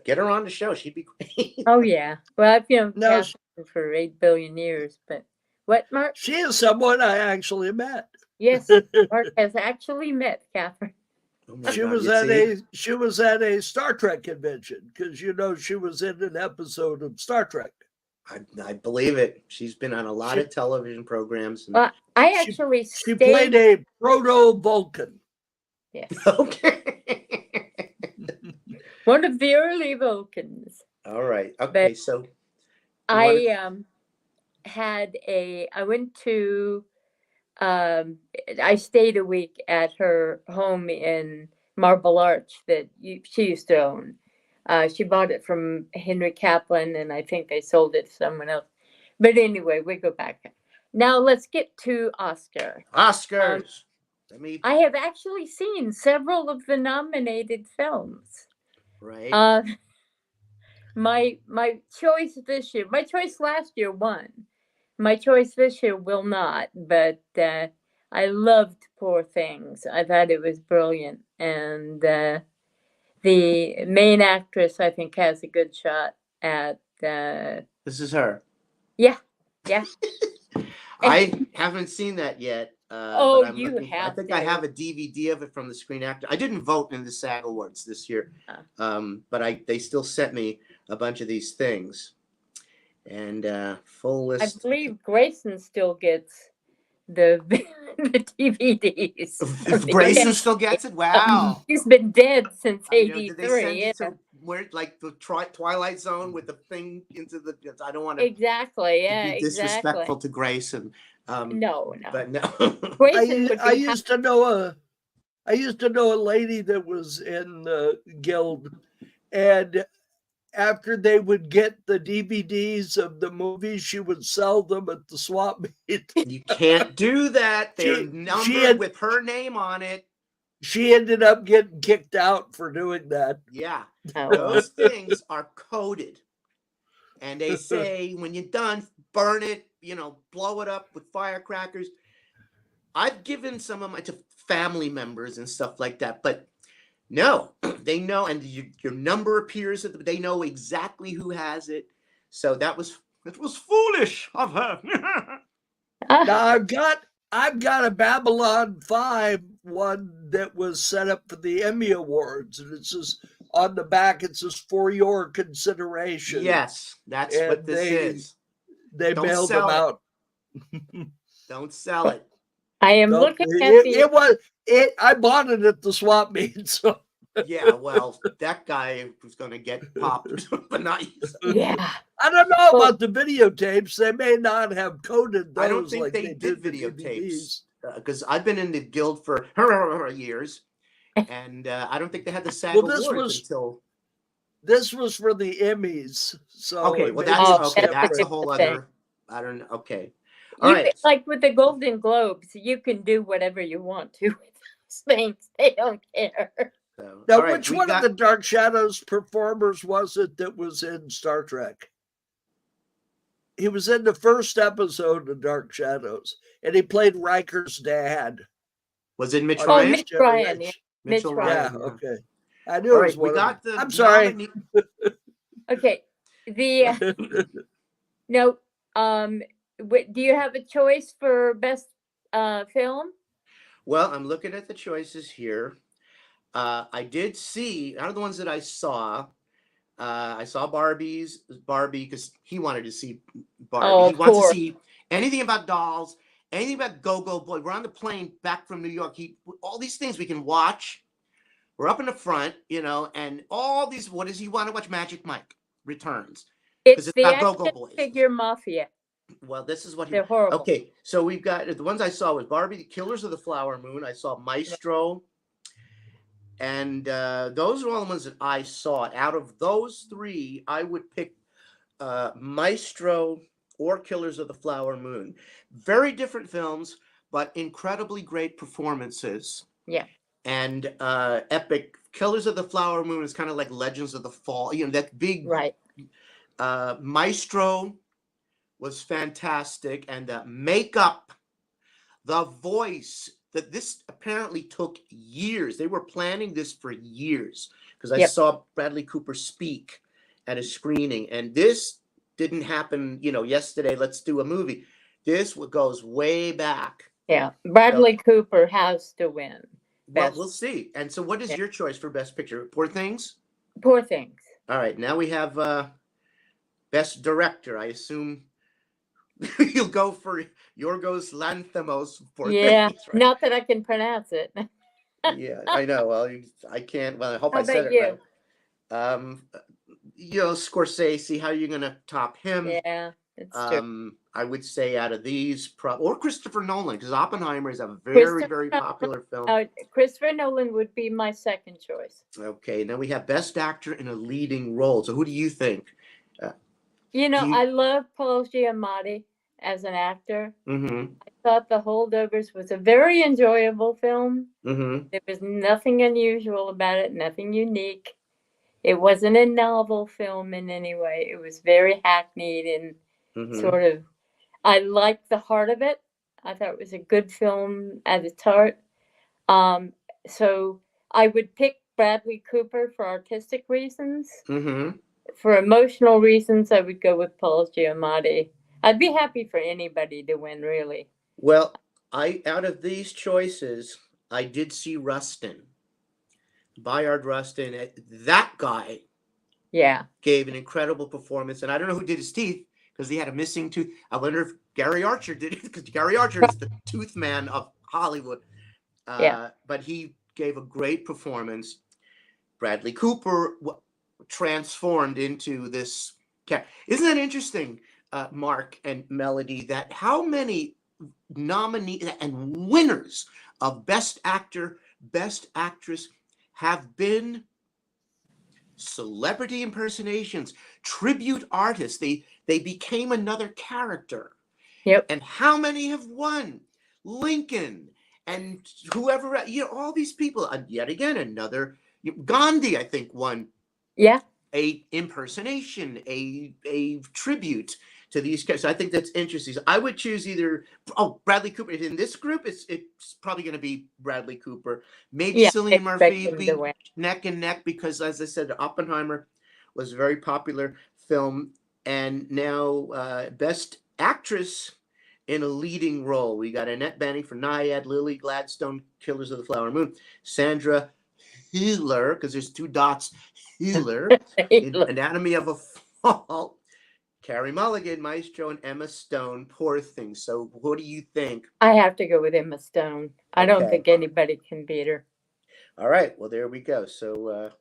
S2: Get her on the show. She'd be great.
S1: Oh, yeah. Well, I've known Catherine for 8 billion years, but. What, Mark?
S3: She is someone I actually met.
S1: Yes, Mark has actually met Catherine.
S2: Oh
S3: she was at a Star Trek convention because she was in an episode of Star Trek.
S2: I believe it. She's been on a lot of television programs.
S1: Well, she
S3: played a proto-Vulcan.
S1: Yes.
S2: Okay.
S1: One of the early Vulcans.
S2: All right. Okay,
S1: but
S2: so
S1: I stayed a week at her home in Marble Arch that she used to own. She bought it from Henry Kaplan, and I think they sold it to someone else. But anyway, we go back. Now let's get to Oscar.
S2: Oscars.
S1: I have actually seen several of the nominated films.
S2: Right.
S1: My choice this year, my choice last year won. My choice this year will not, but I loved Poor Things. I thought it was brilliant. And the main actress, I think, has a good shot at...
S2: This is her.
S1: Yeah.
S2: I haven't seen that yet.
S1: You have
S2: I think
S1: to.
S2: I have a DVD of it from the Screen Actor. I didn't vote in the SAG Awards this year, but they still sent me a bunch of these things. And full list.
S1: I believe Grayson still gets the DVDs.
S2: If Grayson still gets it, wow.
S1: He's been dead since '83.
S2: Did they send you to where, like the Twilight Zone with the thing into the? I don't want to
S1: exactly. Yeah,
S2: be disrespectful to Grayson.
S1: No.
S2: But no.
S3: I used to know a lady that was in the guild, and after they would get the DVDs of the movies, she would sell them at the swap meet.
S2: You can't do that. They're numbered with her name on it.
S3: She ended up getting kicked out for doing that.
S2: Yeah.
S1: Oh,
S2: Those things are coded. And they say, when you're done, burn it, blow it up with firecrackers. I've given some of my to family members and stuff like that, but no, they know, and your number appears. They know exactly who has it. So it was foolish of her.
S3: Now I've got a Babylon 5 one that was set up for the Emmy Awards, and it says on the back, it says for your consideration.
S2: Yes, that's what this is.
S3: They mailed them out.
S2: Don't sell it.
S1: I am looking at
S3: I bought it at the swap meet, so.
S2: Yeah, well, that guy was going to get popped, but not you.
S1: Yeah.
S3: I don't know about the videotapes. They may not have coded those.
S2: I don't think
S3: like
S2: they did videotapes, because I've been in the guild for years, and I don't think they had the SAG Awards until.
S3: This was for the Emmys. So
S2: okay, well that's a whole other. I don't know. Okay, all right.
S1: Like with the Golden Globes, you can do whatever you want to with those things. They don't care.
S2: So,
S3: now, which one of the Dark Shadows performers was it that was in Star Trek? He was in the first episode of Dark Shadows, and he played Riker's dad.
S2: Was it Mitch Ryan?
S1: Mitch Ryan. Yeah.
S2: Mitch Ryan.
S3: Yeah, okay. I knew it was one.
S2: We got the.
S3: I'm sorry.
S1: Okay. No. Do you have a choice for best film?
S2: Well, I'm looking at the choices here. I did see, out of the ones that I saw Barbie because he wanted to see Barbie.
S1: Oh,
S2: he wants to see anything about dolls, anything about Go-Go Boy. We're on the plane back from New York. All these things we can watch. We're up in the front, and all these. What does he want to watch? Magic Mike Returns.
S1: It's the
S2: about
S1: Action
S2: Go-Go Boys.
S1: Figure Mafia.
S2: Well, this is what
S1: they're horrible.
S2: Okay, so we've got the ones I saw was Barbie, the Killers of the Flower Moon. I saw Maestro. And those are all the ones that I saw. Out of those three, I would pick Maestro or Killers of the Flower Moon. Very different films, but incredibly great performances.
S1: Yeah.
S2: And epic. Killers of the Flower Moon is kind of like Legends of the Fall. That big.
S1: Right.
S2: Maestro was fantastic. And the makeup, the voice. That this apparently took years. They were planning this for years because I saw Bradley Cooper speak at a screening, and this didn't happen, yesterday, let's do a movie. This goes way back.
S1: Yeah, Bradley Cooper has to win.
S2: Well, we'll see. And so what is your choice for Best Picture? Poor Things?
S1: Poor Things.
S2: All right, now we have Best Director. I assume you'll go for Yorgos Lanthimos.
S1: Yeah,
S2: things, right?
S1: Not that I can pronounce it.
S2: Yeah, I know. Well, I can't. Well, I hope
S1: How
S2: I said
S1: about
S2: it right. Scorsese. How are you going to top him?
S1: Yeah, it's true.
S2: I would say out of these, or Christopher Nolan, because Oppenheimer is a very popular film.
S1: Christopher Nolan would be my second choice.
S2: Okay, now we have Best Actor in a Leading Role. So who do you think?
S1: I love Paul Giamatti as an actor.
S2: Mm-hmm.
S1: I thought The Holdovers was a very enjoyable film.
S2: Mm-hmm.
S1: There was nothing unusual about it, nothing unique. It wasn't a novel film in any way. It was very hackneyed and sort of. I liked the heart of it. I thought it was a good film at its heart. So I would pick Bradley Cooper for artistic reasons.
S2: Mm-hmm.
S1: For emotional reasons, I would go with Paul Giamatti. I'd be happy for anybody to win, really.
S2: Well, out of these choices, I did see Rustin. Bayard Rustin. That guy gave an incredible performance. And I don't know who did his teeth because he had a missing tooth. I wonder if Gary Archer did it because Gary Archer is the tooth man of Hollywood. But he gave a great performance. Bradley Cooper transformed into this cat. Isn't that interesting, Mark and Melody, that how many nominees and winners of Best Actor, Best Actress have been celebrity impersonations, tribute artists. They became another character.
S1: Yep.
S2: And how many have won? Lincoln and whoever, all these people. And yet again, another Gandhi, I think, won.
S1: Yeah.
S2: A impersonation, a tribute to these characters. So I think that's interesting. So I would choose either Bradley Cooper. In this group, it's probably going to be Bradley Cooper. Maybe Cillian Murphy be neck and neck because, as I said, Oppenheimer was a very popular film. And now Best Actress in a leading role. We got Annette Bening for Naiad, Lily Gladstone, Killers of the Flower Moon, Sandra Hüller, because there's 2 dots, Hüller, in Anatomy of a Fall, Carey Mulligan, Maestro, and Emma Stone, Poor Thing. So what do you think?
S1: I have to go with Emma Stone. I don't think anybody can beat her.
S2: All right. Well, there we go. So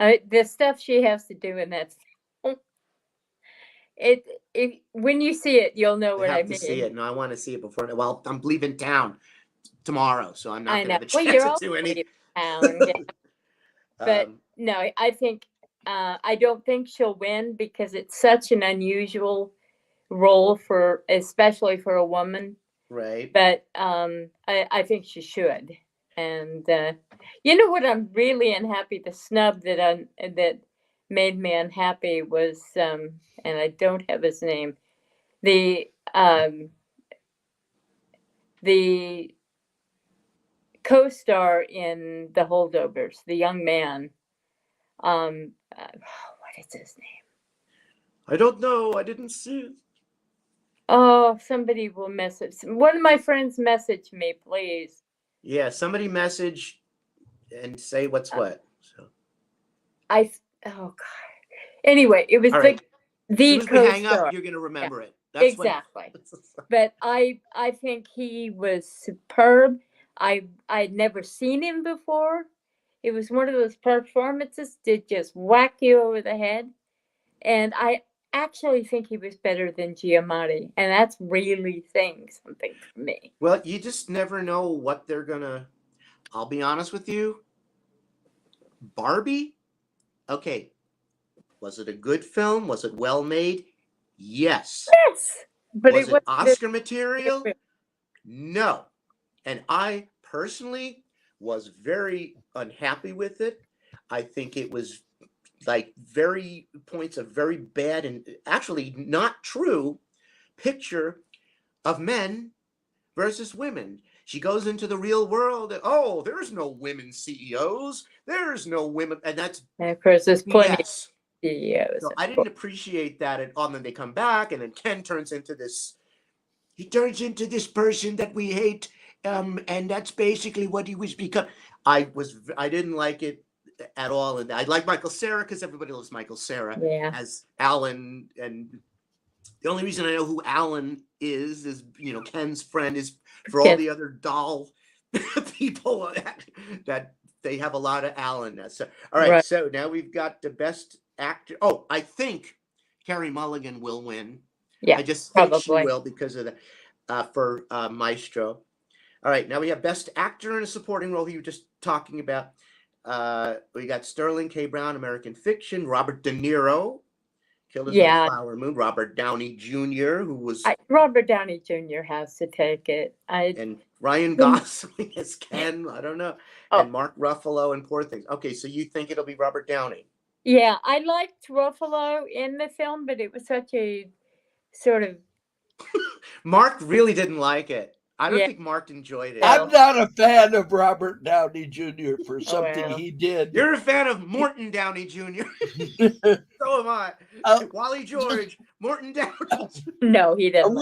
S1: the stuff she has to do in that when you see it, you'll know what I mean.
S2: To see it. No, I want to see it before. Well, I'm leaving town tomorrow, so I'm not going to have a
S1: well,
S2: chance to do anything.
S1: But no, I think I don't think she'll win because it's such an unusual role especially for a woman.
S2: Right.
S1: But I think she should. And you know what? I'm really unhappy. The snub that made me unhappy was, and I don't have his name, the co-star in The Holdovers, the young man. What is his name?
S2: I don't know. I didn't see it.
S1: Oh, somebody will message. One of my friends message me, please.
S2: Yeah, somebody message and say what's what. So
S1: oh God. Anyway, it was
S2: right.
S1: the
S2: as soon as we hang
S1: co-star.
S2: up, you're going to remember it. That's
S1: exactly. But I think he was superb. I'd never seen him before. It was one of those performances that just whack you over the head. And I actually think he was better than Giamatti. And that's really saying something for me.
S2: Well, you just never know what they're going to... I'll be honest with you. Barbie? Okay. Was it a good film? Was it well made? Yes.
S1: Yes. But
S2: was it Oscar material? No. And I personally was very unhappy with it. I think it was like points of very bad and actually not true picture of men versus women. She goes into the real world and, there's no women CEOs. There's no women. And that's...
S1: And of course, there's plenty
S2: of
S1: CEOs.
S2: So I didn't appreciate that at all. And then they come back and then Ken turns into this... He turns into this person that we hate. And that's basically what he was become. I didn't like it at all. And I like Michael Cera because everybody loves Michael Cera as Alan. And the only reason I know who Alan is Ken's friend is for all the other doll people that they have a lot of Alan. So, all right. So now we've got the best actor. Oh, I think Carey Mulligan will win.
S1: Yeah,
S2: I just think she will because of that for Maestro. All right, now we have Best Actor in a Supporting Role, who you were just talking about. We got Sterling K. Brown, American Fiction, Robert De Niro, Killers of the Flower Moon, Robert Downey Jr., who was...
S1: Robert Downey Jr. has to take it.
S2: And Ryan Gosling as Ken, I don't know, and Mark Ruffalo and Poor Things. Okay, so you think it'll be Robert Downey? Yeah,
S1: I liked Ruffalo in the film, but it was such a sort of...
S2: Mark really didn't like it. I don't think Mark enjoyed it.
S3: I'm not a fan of Robert Downey Jr. for something he did.
S2: You're a fan of Morton Downey Jr. So am I. Wally George, Morton Downey.
S1: No, he didn't.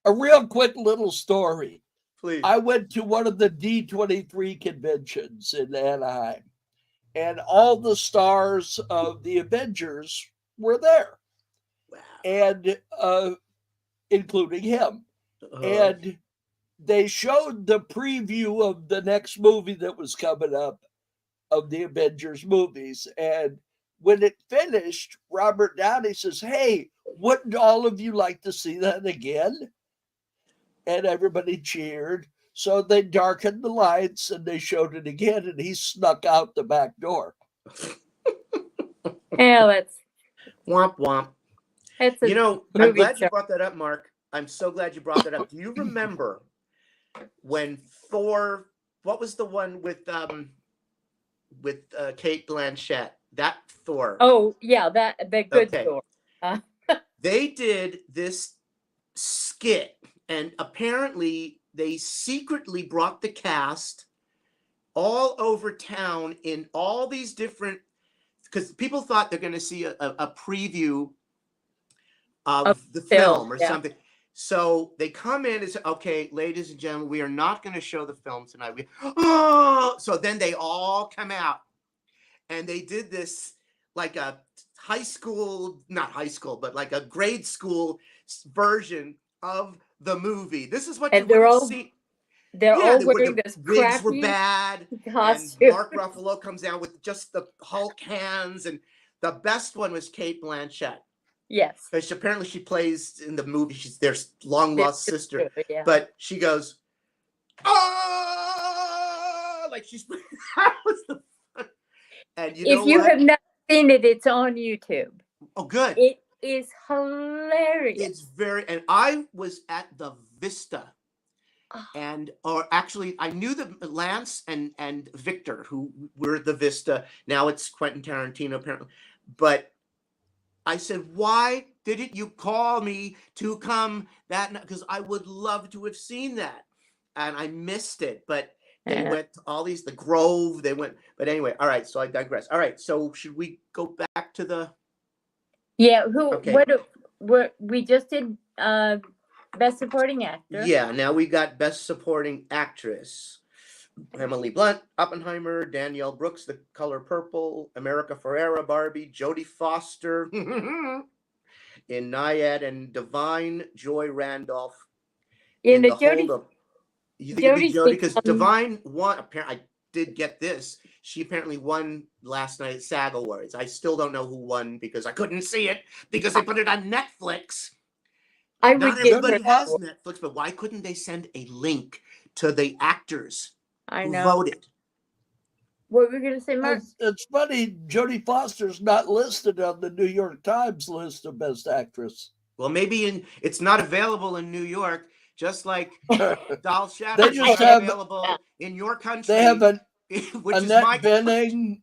S3: A real quick little story.
S2: Please.
S3: I went to one of the D23 conventions in Anaheim, and all the stars of the Avengers were there, and including him. And they showed the preview of the next movie that was coming up of the Avengers movies. And when it finished, Robert Downey says, "Hey, wouldn't all of you like to see that again?" And everybody cheered. So they darkened the lights and they showed it again, and he snuck out the back door.
S1: Yeah, that's
S2: Womp womp.
S1: it's a
S2: You know, I'm
S1: movie
S2: glad you
S1: star.
S2: brought that up, Mark. I'm so glad you brought that up. Do you remember when Thor? What was the one with Kate Blanchett? That Thor.
S1: Oh yeah, the good
S2: Okay.
S1: Thor.
S2: They did this skit, and apparently they secretly brought the cast all over town in all these different, because people thought they're going to see a preview of the film or
S1: yeah.
S2: something. So they come in and say, okay, ladies and gentlemen, we are not going to show the film tonight. So then they all come out, and they did this like a high school, not high school, but like a grade school version of the movie. This is what
S1: And
S2: you
S1: they're
S2: would
S1: all
S2: see.
S1: they're
S2: Yeah,
S1: all
S2: they were,
S1: wearing
S2: the
S1: this
S2: wigs were
S1: crappy
S2: bad, and
S1: costume.
S2: Mark Ruffalo comes out with just the Hulk hands, and the best one was Kate Blanchett.
S1: Yes.
S2: Because apparently she plays in the movie. She's their long lost sister,
S1: Yeah.
S2: but she goes, oh, like she's that was the fun. And you know
S1: if you
S2: what?
S1: have not seen it, it's on YouTube.
S2: Oh, good.
S1: It is hilarious.
S2: It's very, and I was at the Vista, and or actually I knew the Lance and Victor who were at the Vista. Now it's Quentin Tarantino apparently, but I said, why didn't you call me to come that night? Because I would love to have seen that, and I missed it. But they went to all these, the Grove. They went, but anyway. All right, so I digress. All right, so should we go back to the?
S1: Yeah.
S2: Okay.
S1: What we just did? Best supporting actor.
S2: Yeah. Now we got best supporting actress. Emily Blunt, Oppenheimer, Danielle Brooks, The Color Purple, America Ferrera, Barbie, Jodie Foster in Naiad, and Divine Joy Randolph in the Hold Up. You think it'd be Jodie? Because Divine won. Apparently, I did get this. She apparently won last night at SAG Awards. I still don't know who won because I couldn't see it because they put it on Netflix. Not everybody has Netflix, but why couldn't they send a link to the actors who voted?
S1: What were we going to say, Mark?
S3: It's funny, Jodie Foster's not listed on the New York Times list of Best Actress.
S2: Well, maybe it's not available in New York, just like Doll Shadow
S3: They just have
S2: available in your country.
S3: They have
S2: which
S3: Annette
S2: is my
S3: Bening,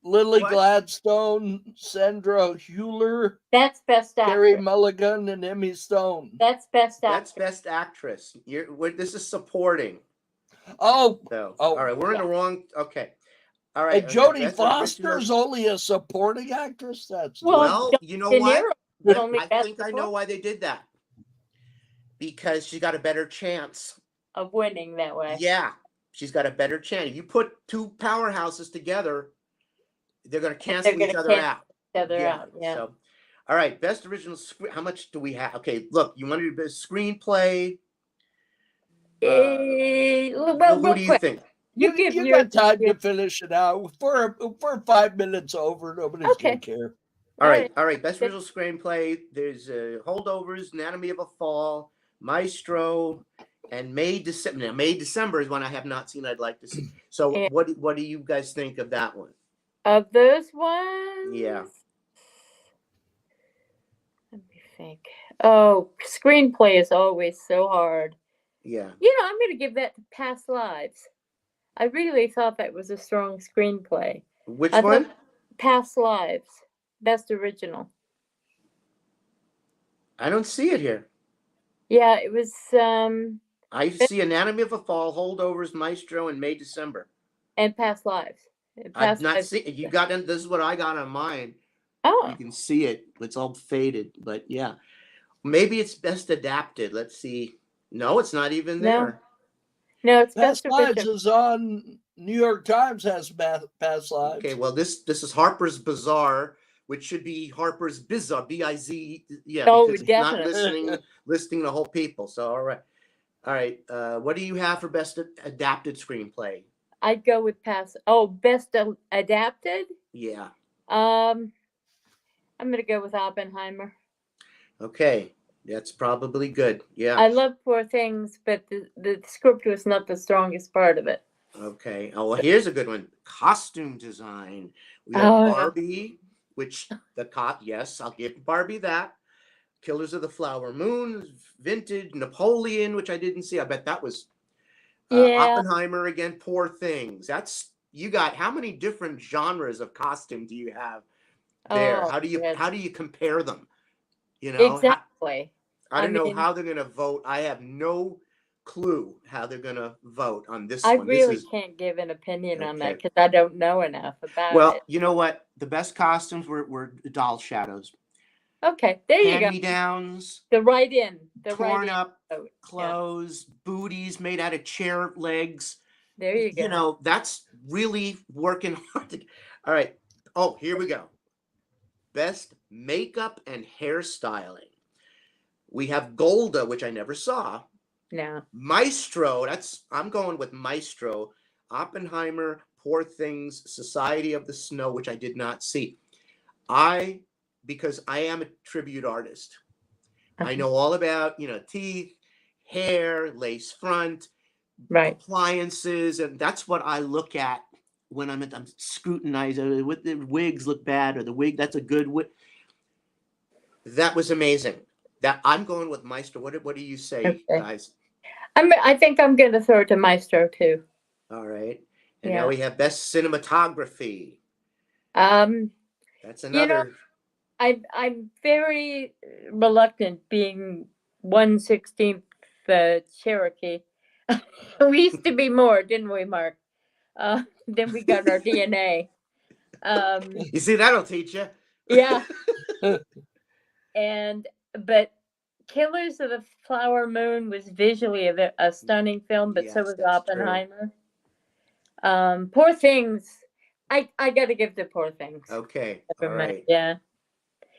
S3: Lily Gladstone, Sandra Hüller.
S1: That's Best Actress.
S3: Carey Mulligan and Emmy Stone.
S1: That's Best Actress.
S2: That's Best Actress. This is supporting.
S3: Oh,
S2: all right. We're in the wrong. Okay. All right.
S3: And Jodie Foster's only a supporting actress. That's
S2: well, you know what? I think I know why they did that. Because she got a better chance
S1: of winning that way.
S2: Yeah, she's got a better chance. You put two powerhouses together, they're going to cancel each other out.
S1: Yeah.
S2: So, all right. Best original script. How much do we have? Okay. Look, you want to do best screenplay?
S1: Well,
S2: who do you think?
S3: You got time to finish it out. For 5 minutes over, nobody's gonna care.
S2: All right. Best original screenplay. There's Holdovers, Anatomy of a Fall, Maestro, and May December. Now, May December is one I have not seen. I'd like to see. So, what do you guys think of that one?
S1: Of those ones?
S2: Yeah.
S1: Let me think. Oh, screenplay is always so hard.
S2: Yeah.
S1: I'm going to give that to Past Lives. I really thought that was a strong screenplay.
S2: Which one?
S1: Past Lives. Best original.
S2: I don't see it here.
S1: Yeah, it was.
S2: I see Anatomy of a Fall, Holdovers, Maestro, and May December.
S1: And Past Lives.
S2: I've not seen it. You got in. This is what I got on mine.
S1: Oh.
S2: You can see it. It's all faded, but yeah. Maybe it's best adapted. Let's see. No, it's not even there.
S1: No, it's
S3: Past Lives is on New York Times has Past Lives.
S2: Okay, well this is Harper's Bazaar, which should be Harper's Bizarre, B-I-Z. Yeah, because it's not listing the whole people. So all right. What do you have for best adapted screenplay?
S1: I'd go with best adapted.
S2: Yeah.
S1: I'm gonna go with Oppenheimer.
S2: Okay. That's probably good. Yeah.
S1: I love Poor Things, but the script was not the strongest part of it.
S2: Okay. Oh, well, here's a good one. Costume design. We have Barbie, which yes, I'll give Barbie that. Killers of the Flower Moon, vintage, Napoleon, which I didn't see. I bet that was Oppenheimer again. Poor Things. You got how many different genres of costume do you have there?
S1: Oh,
S2: how do you compare them? You know,
S1: exactly.
S2: I don't know how they're going to vote. I have no clue how they're going to vote on this
S1: I
S2: one.
S1: really can't give an opinion on that because I don't know enough about it.
S2: Well, you know what? The best costumes were doll shadows.
S1: Okay, there you go.
S2: Hand-me-downs.
S1: The write-in.
S2: Torn up clothes, booties made out of chair legs.
S1: There you go.
S2: You know, that's really working hard. All right. Oh, here we go. Best makeup and hairstyling. We have Golda, which I never saw.
S1: No.
S2: Maestro, I'm going with Maestro. Oppenheimer, Poor Things, Society of the Snow, which I did not see. Because I am a tribute artist. I know all about, teeth, hair, lace front, appliances, and that's what I look at when I'm scrutinizing. What the wigs look bad, or the wig that's a good wig. That was amazing. That I'm going with Maestro. What do you say, guys?
S1: I think I'm going to throw it to Maestro too.
S2: All right, and now we have best cinematography. That's another.
S1: I'm very reluctant being 1/16 Cherokee. We used to be more, didn't we, Mark? Then we got our DNA.
S2: You see, that'll teach you.
S1: Yeah. But Killers of the Flower Moon was visually a stunning film, but so was Oppenheimer. Poor Things. I got to give to Poor Things.
S2: Okay. All right.
S1: Yeah.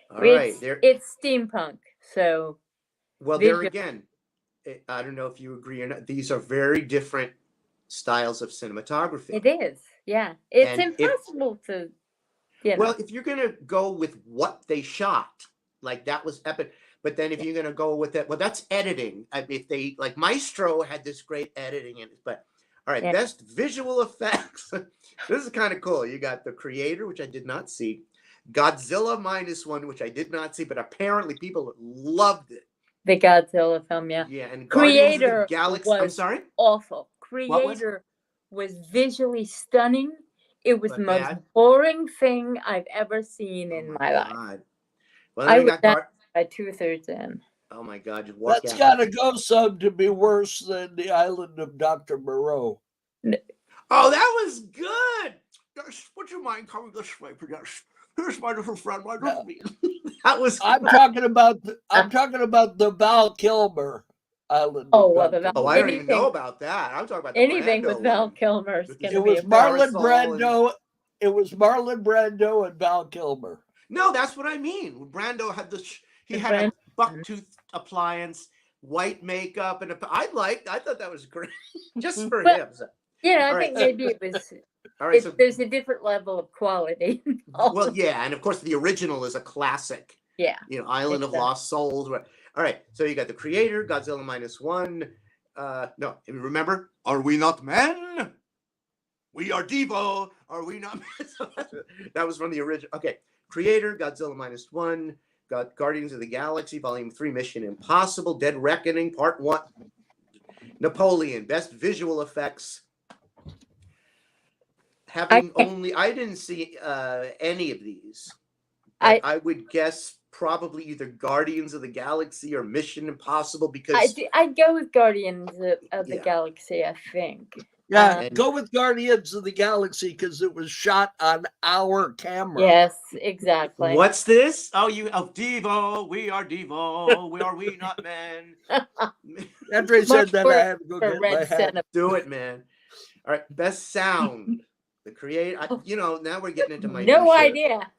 S2: All right.
S1: It's steampunk, so.
S2: Well, there again, I don't know if you agree or not. These are very different styles of cinematography.
S1: It is, yeah. It's impossible to.
S2: Well, if you're gonna go with what they shot, like that was epic. But then if you're gonna go with that, well, that's editing. If they like Maestro had this great editing in it, but all right, best visual effects. This is kind of cool. You got The Creator, which I did not see. Godzilla -1, which I did not see, but apparently people loved it.
S1: The Godzilla film, yeah.
S2: Yeah, and
S1: Creator
S2: of the Galaxy.
S1: was
S2: I'm sorry.
S1: Awful. Creator was visually stunning. It was the most boring thing I've ever seen in my life.
S2: Well,
S1: I was by 2/3 in.
S2: Oh my God!
S3: That's got to go some to be worse than The Island of Dr. Moreau.
S2: Oh, that was good. Would you mind coming this way, please? Here's my little friend. That was.
S3: I'm talking about the Val Kilmer Island.
S2: I don't even know about that. I'm talking about
S1: anything with Val Kilmer.
S3: It was Marlon Brando. It was Marlon Brando and Val Kilmer.
S2: No, that's what I mean. Brando had he had a bucktooth appliance, white makeup, and I thought that was great, just for him. So.
S1: Yeah, I think maybe it was. All right, there's a different level of quality.
S2: Well, yeah, and of course the original is a classic.
S1: Yeah.
S2: Island of Lost Souls. All right, so you got The Creator, Godzilla -1. No, remember, Are We Not Men? We Are Devo. Are We Not Men? That was from the original. Okay, Creator, Godzilla -1. Got Guardians of the Galaxy Volume 3, Mission Impossible, Dead Reckoning Part 1. Napoleon, best visual effects. I didn't see any of these. I would guess probably either Guardians of the Galaxy or Mission Impossible, because
S1: I'd go with Guardians of the Galaxy, I think.
S3: Yeah, go with Guardians of the Galaxy because it was shot on our camera.
S1: Yes, exactly.
S2: What's this? Devo, we are Devo, we not men.
S3: After I said that, I have to go get my hat.
S2: Do it, man. All right, best sound. The Creator. Now we're getting into my
S1: no idea.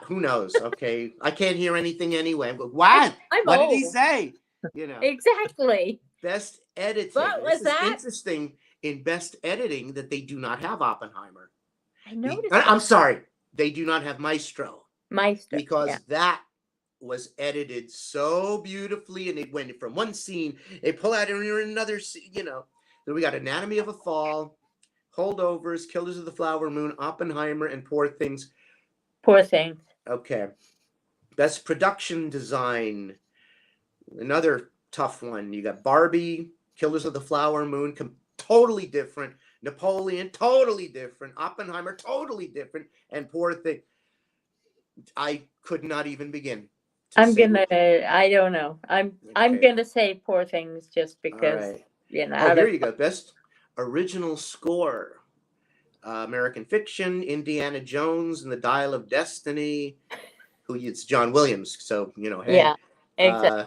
S2: Who knows? Okay, I can't hear anything anyway. I'm going, what? What did he say?
S1: Exactly.
S2: Best editing.
S1: What was that?
S2: Interesting. In best editing, that they do not have Oppenheimer.
S1: I noticed.
S2: I'm sorry, they do not have Maestro. Because
S1: yeah.
S2: that was edited so beautifully, and it went from one scene, they pull out and you're in another scene. Then we got Anatomy of a Fall, Holdovers, Killers of the Flower Moon, Oppenheimer, and Poor Things.
S1: Poor Things.
S2: Okay. Best production design. Another tough one. You got Barbie, Killers of the Flower Moon, totally different. Napoleon, totally different. Oppenheimer, totally different. And Poor Thing. I could not even begin.
S1: I don't know. I'm gonna say Poor Things just because,
S2: right.
S1: you know.
S2: Oh, here you go. Best original score. American Fiction, Indiana Jones and the Dial of Destiny. It's John Williams. So, you know, hey.
S1: Yeah, exactly.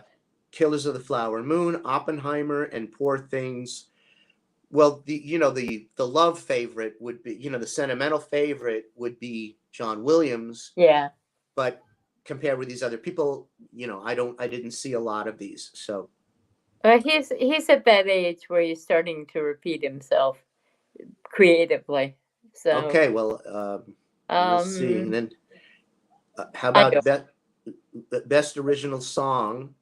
S2: Killers of the Flower Moon, Oppenheimer, and Poor Things. Well, the love favorite would be, the sentimental favorite would be John Williams.
S1: Yeah.
S2: But compared with these other people, I didn't see a lot of these. So
S1: he's at that age where he's starting to repeat himself creatively. So
S2: okay, well, let's see. And then how about best original song?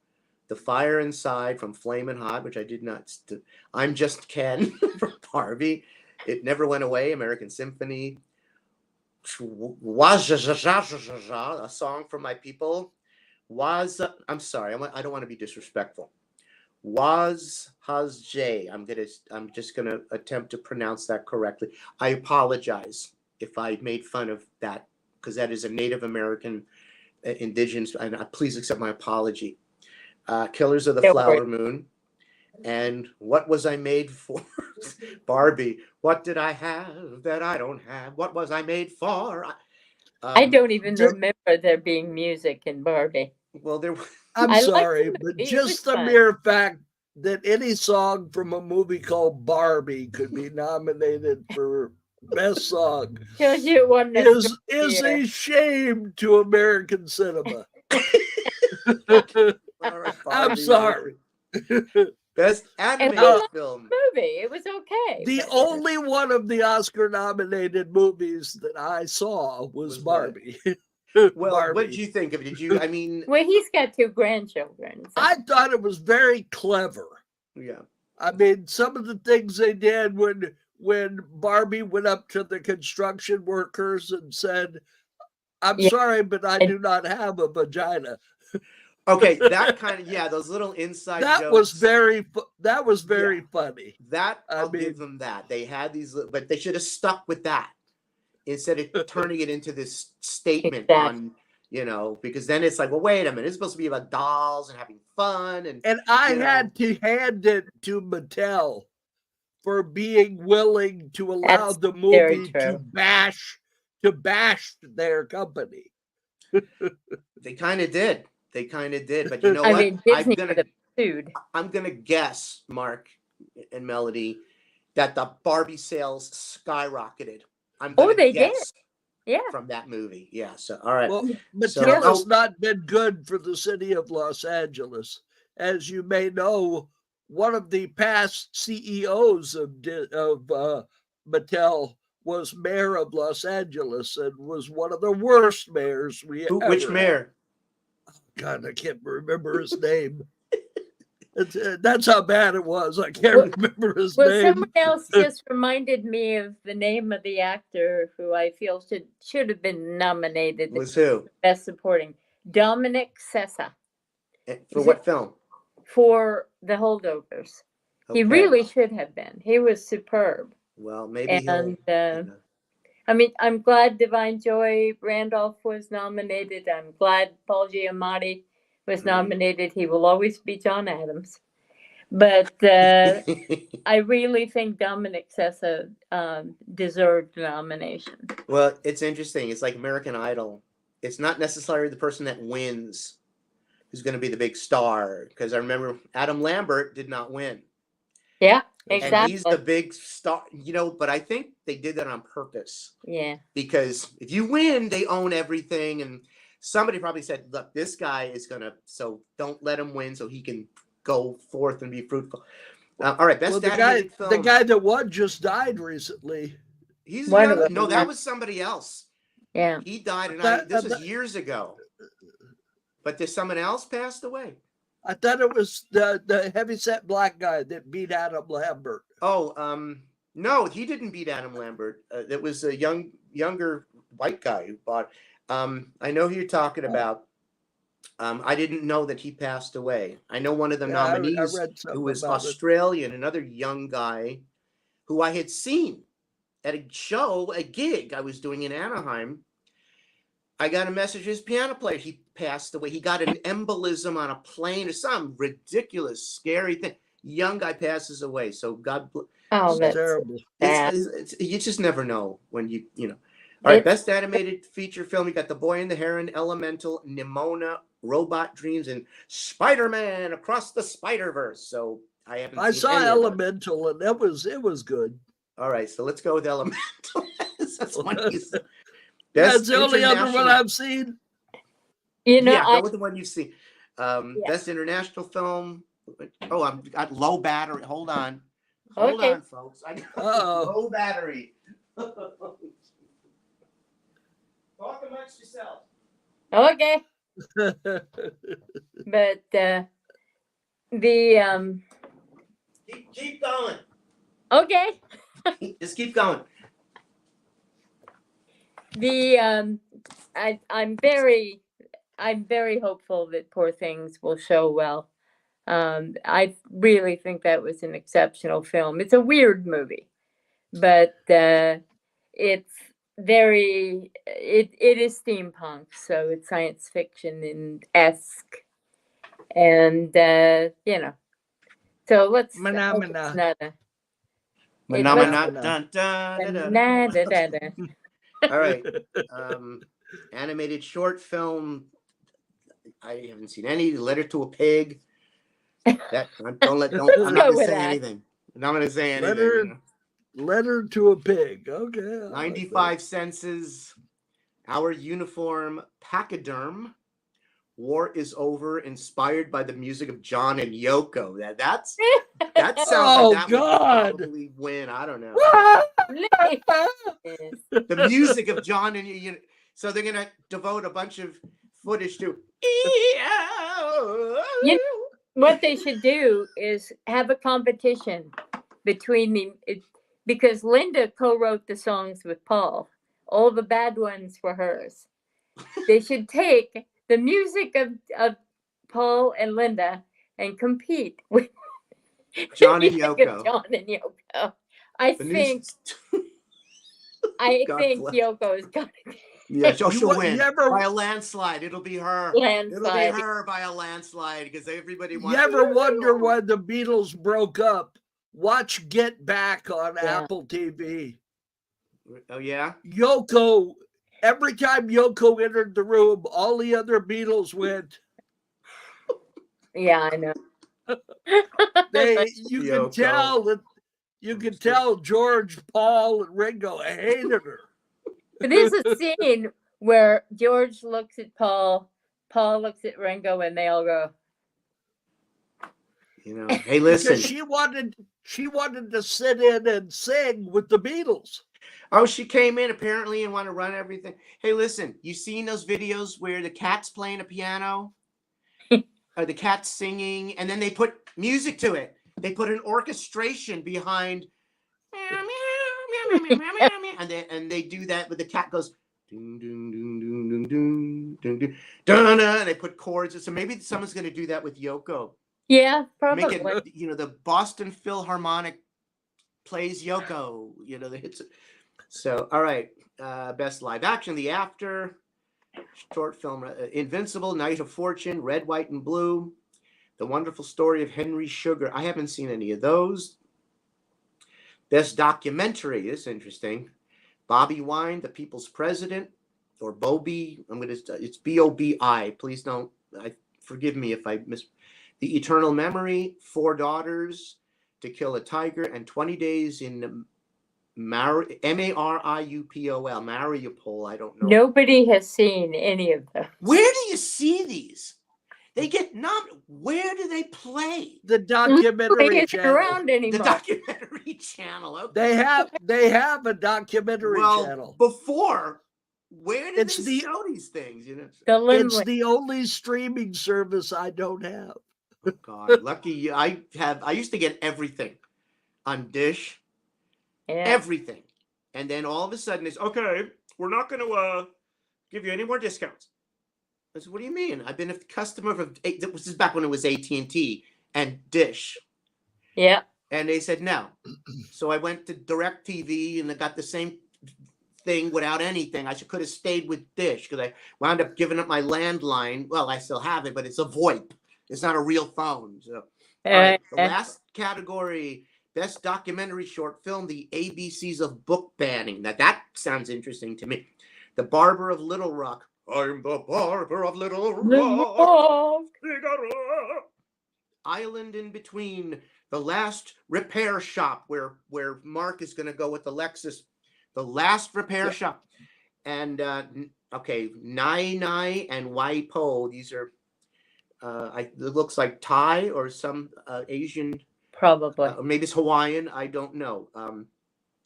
S2: The Fire Inside from Flamin' Hot, which I did not. I'm Just Ken from Barbie. It Never Went Away, American Symphony. A Song from My People. I'm sorry, I don't want to be disrespectful. Has J. I'm just gonna attempt to pronounce that correctly. I apologize if I made fun of that, because that is a Native American, indigenous, and please accept my apology. Killers of the Flower Moon, and What Was I Made For? Barbie. What did I have that I don't have? What was I made for?
S1: I don't even remember there being music in Barbie.
S2: Well,
S3: I'm sorry, but just the mere fact that any song from a movie called Barbie could be nominated for best song is a shame to American cinema.
S2: Right,
S3: I'm sorry.
S2: Best animated film
S1: movie. It was okay.
S3: The only one of the Oscar-nominated movies that I saw was Barbie.
S2: Well,
S3: Barbie.
S2: What did you think of it?
S1: Well, he's got 2 grandchildren. So.
S3: I thought it was very clever.
S2: Yeah.
S3: I mean, some of the things they did when Barbie went up to the construction workers and said, "I'm sorry, but I do not have a vagina."
S2: Okay, that kind of those little inside jokes.
S3: That was very funny.
S2: That I'll give them that. They had these, but they should have stuck with that instead of turning it into this statement on, because then it's like, well, wait a minute, it's supposed to be about dolls and having fun, and
S3: I had to hand it to Mattel for being willing to allow the movie to bash their company.
S2: They kind of did. But you know what?
S1: Mean,
S2: I'm gonna guess, Mark and Melody, that the Barbie sales skyrocketed. I'm gonna guess.
S1: Did. Yeah.
S2: From that movie. Yeah. So all right.
S3: Well, Mattel has not been good for the city of Los Angeles. As you may know, one of the past CEOs of Mattel was mayor of Los Angeles and was one of the worst mayors
S2: Which mayor?
S3: God, I can't remember his name. That's how bad it was. I can't remember his name.
S1: Someone else just reminded me of the name of the actor who I feel should have been nominated.
S2: Was who?
S1: Best Supporting. Dominic Sessa.
S2: For what film?
S1: For The Holdovers. Okay. He really should have been. He was superb.
S2: Well, maybe
S1: I mean, I'm glad Divine Joy Randolph was nominated. I'm glad Paul Giamatti was nominated. He will always be John Adams. But I really think Dominic Sessa deserved nomination.
S2: Well, it's interesting. It's like American Idol. It's not necessarily the person that wins who's going to be the big star. Because I remember Adam Lambert did not win.
S1: Yeah. Exactly.
S2: And he's the big star, but I think they did that on purpose.
S1: Yeah.
S2: Because if you win, they own everything. And somebody probably said, look, this guy is so don't let him win so he can go forth and be fruitful. All right, best animated film.
S3: The guy that won just died recently.
S2: No, that was somebody else.
S1: Yeah.
S2: He died, and this was years ago. But there's someone else passed away.
S3: I thought it was the heavyset black guy that beat Adam Lambert.
S2: Oh, no, he didn't beat Adam Lambert. It was a younger white guy who bought. I know who you're talking about. I didn't know that he passed away. I know one of the
S3: Yeah, I
S2: nominees
S3: read
S2: who
S3: something
S2: was
S3: about it.
S2: Australian, another young guy who I had seen at a show, a gig I was doing in Anaheim. I got a message, his piano player, he passed away. He got an embolism on a plane or some ridiculous, scary thing. Young guy passes away. So God bless.
S1: Oh,
S3: It's
S1: that's
S3: terrible.
S1: sad.
S2: You just never know when you know. All right, best animated feature film. You got The Boy and the Heron, Elemental, Nimona, Robot Dreams, and Spider-Man Across the Spider-Verse. So I haven't
S3: I
S2: seen
S3: saw
S2: any of those.
S3: Elemental, and it was good.
S2: All right, so let's go with Elemental. That's one you said.
S3: That's the only other
S2: international-
S3: one I've seen.
S1: You know,
S2: Yeah, go with the one you've seen. Best international film. Oh, I've got low battery. Hold on. Hold
S1: Okay.
S2: on, folks. I got
S3: Uh-oh.
S2: low battery. Talk amongst yourselves.
S1: okay. But the
S2: Keep going.
S1: okay.
S2: Just keep going.
S1: I'm very hopeful that Poor Things will show well. I really think that was an exceptional film. It's a weird movie, but it's it is steampunk, so it's science fiction and esque, and you know. So let's hope it's
S3: Phenomena.
S1: not a
S2: Phenomena.
S3: Phenomena.
S2: Dun, dun, dun, dun.
S1: nah, da, da, da.
S2: All right. Animated short film. I haven't seen any. Letter to a Pig. That I'm not
S1: go
S2: gonna
S1: with
S2: say
S1: that.
S2: anything. I'm not gonna say anything.
S3: Letter-
S2: you know.
S3: Letter to a Pig. Okay. I like
S2: 95 Senses. Our Uniform. Pachyderm. War is Over. Inspired by the music of John and Yoko. That sounds
S3: Oh,
S2: like that
S3: God.
S2: would probably win. I don't know.
S3: that.
S1: Yes.
S2: The music of John and you. So they're gonna devote a bunch of footage to.
S1: You What they should do is have a competition between because Linda co-wrote the songs with Paul. All the bad ones were hers. They should take the music of Paul and Linda and compete with
S2: John and
S1: music of
S2: Yoko.
S1: John and Yoko. I
S2: The
S1: think
S2: God bless.
S1: Yoko is going to
S2: Yeah, she'll
S3: You
S2: win
S3: ever-
S2: by a landslide. It'll be her. It'll
S1: landslide.
S2: be her by a landslide because everybody
S3: You
S2: wants.
S3: ever wonder why the Beatles broke up? Watch Get Back on
S1: Yeah.
S3: Apple TV.
S2: Oh yeah.
S3: Yoko, every time Yoko entered the room, all the other Beatles went.
S1: Yeah, I know.
S3: You
S2: Yoko.
S3: could tell that. You could tell George, Paul, and Ringo hated her.
S1: There's a scene where George looks at Paul looks at Ringo, and they all go,
S2: You know. Hey, listen.
S3: Because she wanted to sit in and sing with the Beatles.
S2: Oh, she came in apparently and want to run everything. Hey, listen. You seen those videos where the cat's playing a piano, or the cat's singing, and then they put music to it. They put an orchestration behind. And they do that, but the cat goes ding ding ding ding ding ding ding ding dun, dun, and they put chords. So maybe someone's going to do that with Yoko.
S1: yeah,
S2: Make
S1: probably.
S2: it, the Boston Philharmonic plays Yoko. The hits. So all right, best live action, The After, short film, Invincible, Night of Fortune, Red, White, and Blue, The Wonderful Story of Henry Sugar. I haven't seen any of those. Best documentary. This is interesting. Bobby Wine, The People's President, or Bobby. It's Bobi. Please don't. Forgive me if I miss. The Eternal Memory, Four Daughters, To Kill a Tiger, and 20 Days in Mariupol. Mariupol. I don't know.
S1: Nobody has seen any of them.
S2: Where do you see these? They get nominated. Where do they play?
S3: The documentary
S1: They isn't
S3: channel.
S1: around
S2: The
S1: anymore.
S2: documentary channel. Okay.
S3: They have a documentary channel.
S2: Before, where did
S3: It's
S2: they
S3: the-
S2: show these things?
S1: The
S3: It's
S1: Limelight.
S3: the only streaming service I don't have.
S2: Oh God, lucky you. I used to get everything on Dish,
S1: Yeah.
S2: everything, and then all of a sudden it's okay. We're not going to give you any more discounts. I said, what do you mean? I've been a customer of, this is back when it was AT&T and Dish.
S1: Yeah.
S2: And they said no. So I went to DirecTV and I got the same thing without anything. I could have stayed with Dish because I wound up giving up my landline. Well, I still have it, but it's a VoIP. It's not a real phone. So, all right, the last category, best documentary short film, The ABCs of Book Banning. Now that sounds interesting to me. The Barber of Little Rock. I'm the Barber of Little Rock. Island in Between. The Last Repair Shop, where Mark is going to go with the Lexus. The Last Repair Shop. And, okay, Nai Nai and Waipo. These are, it looks like Thai or some Asian.
S1: Probably.
S2: Maybe it's Hawaiian. I don't know.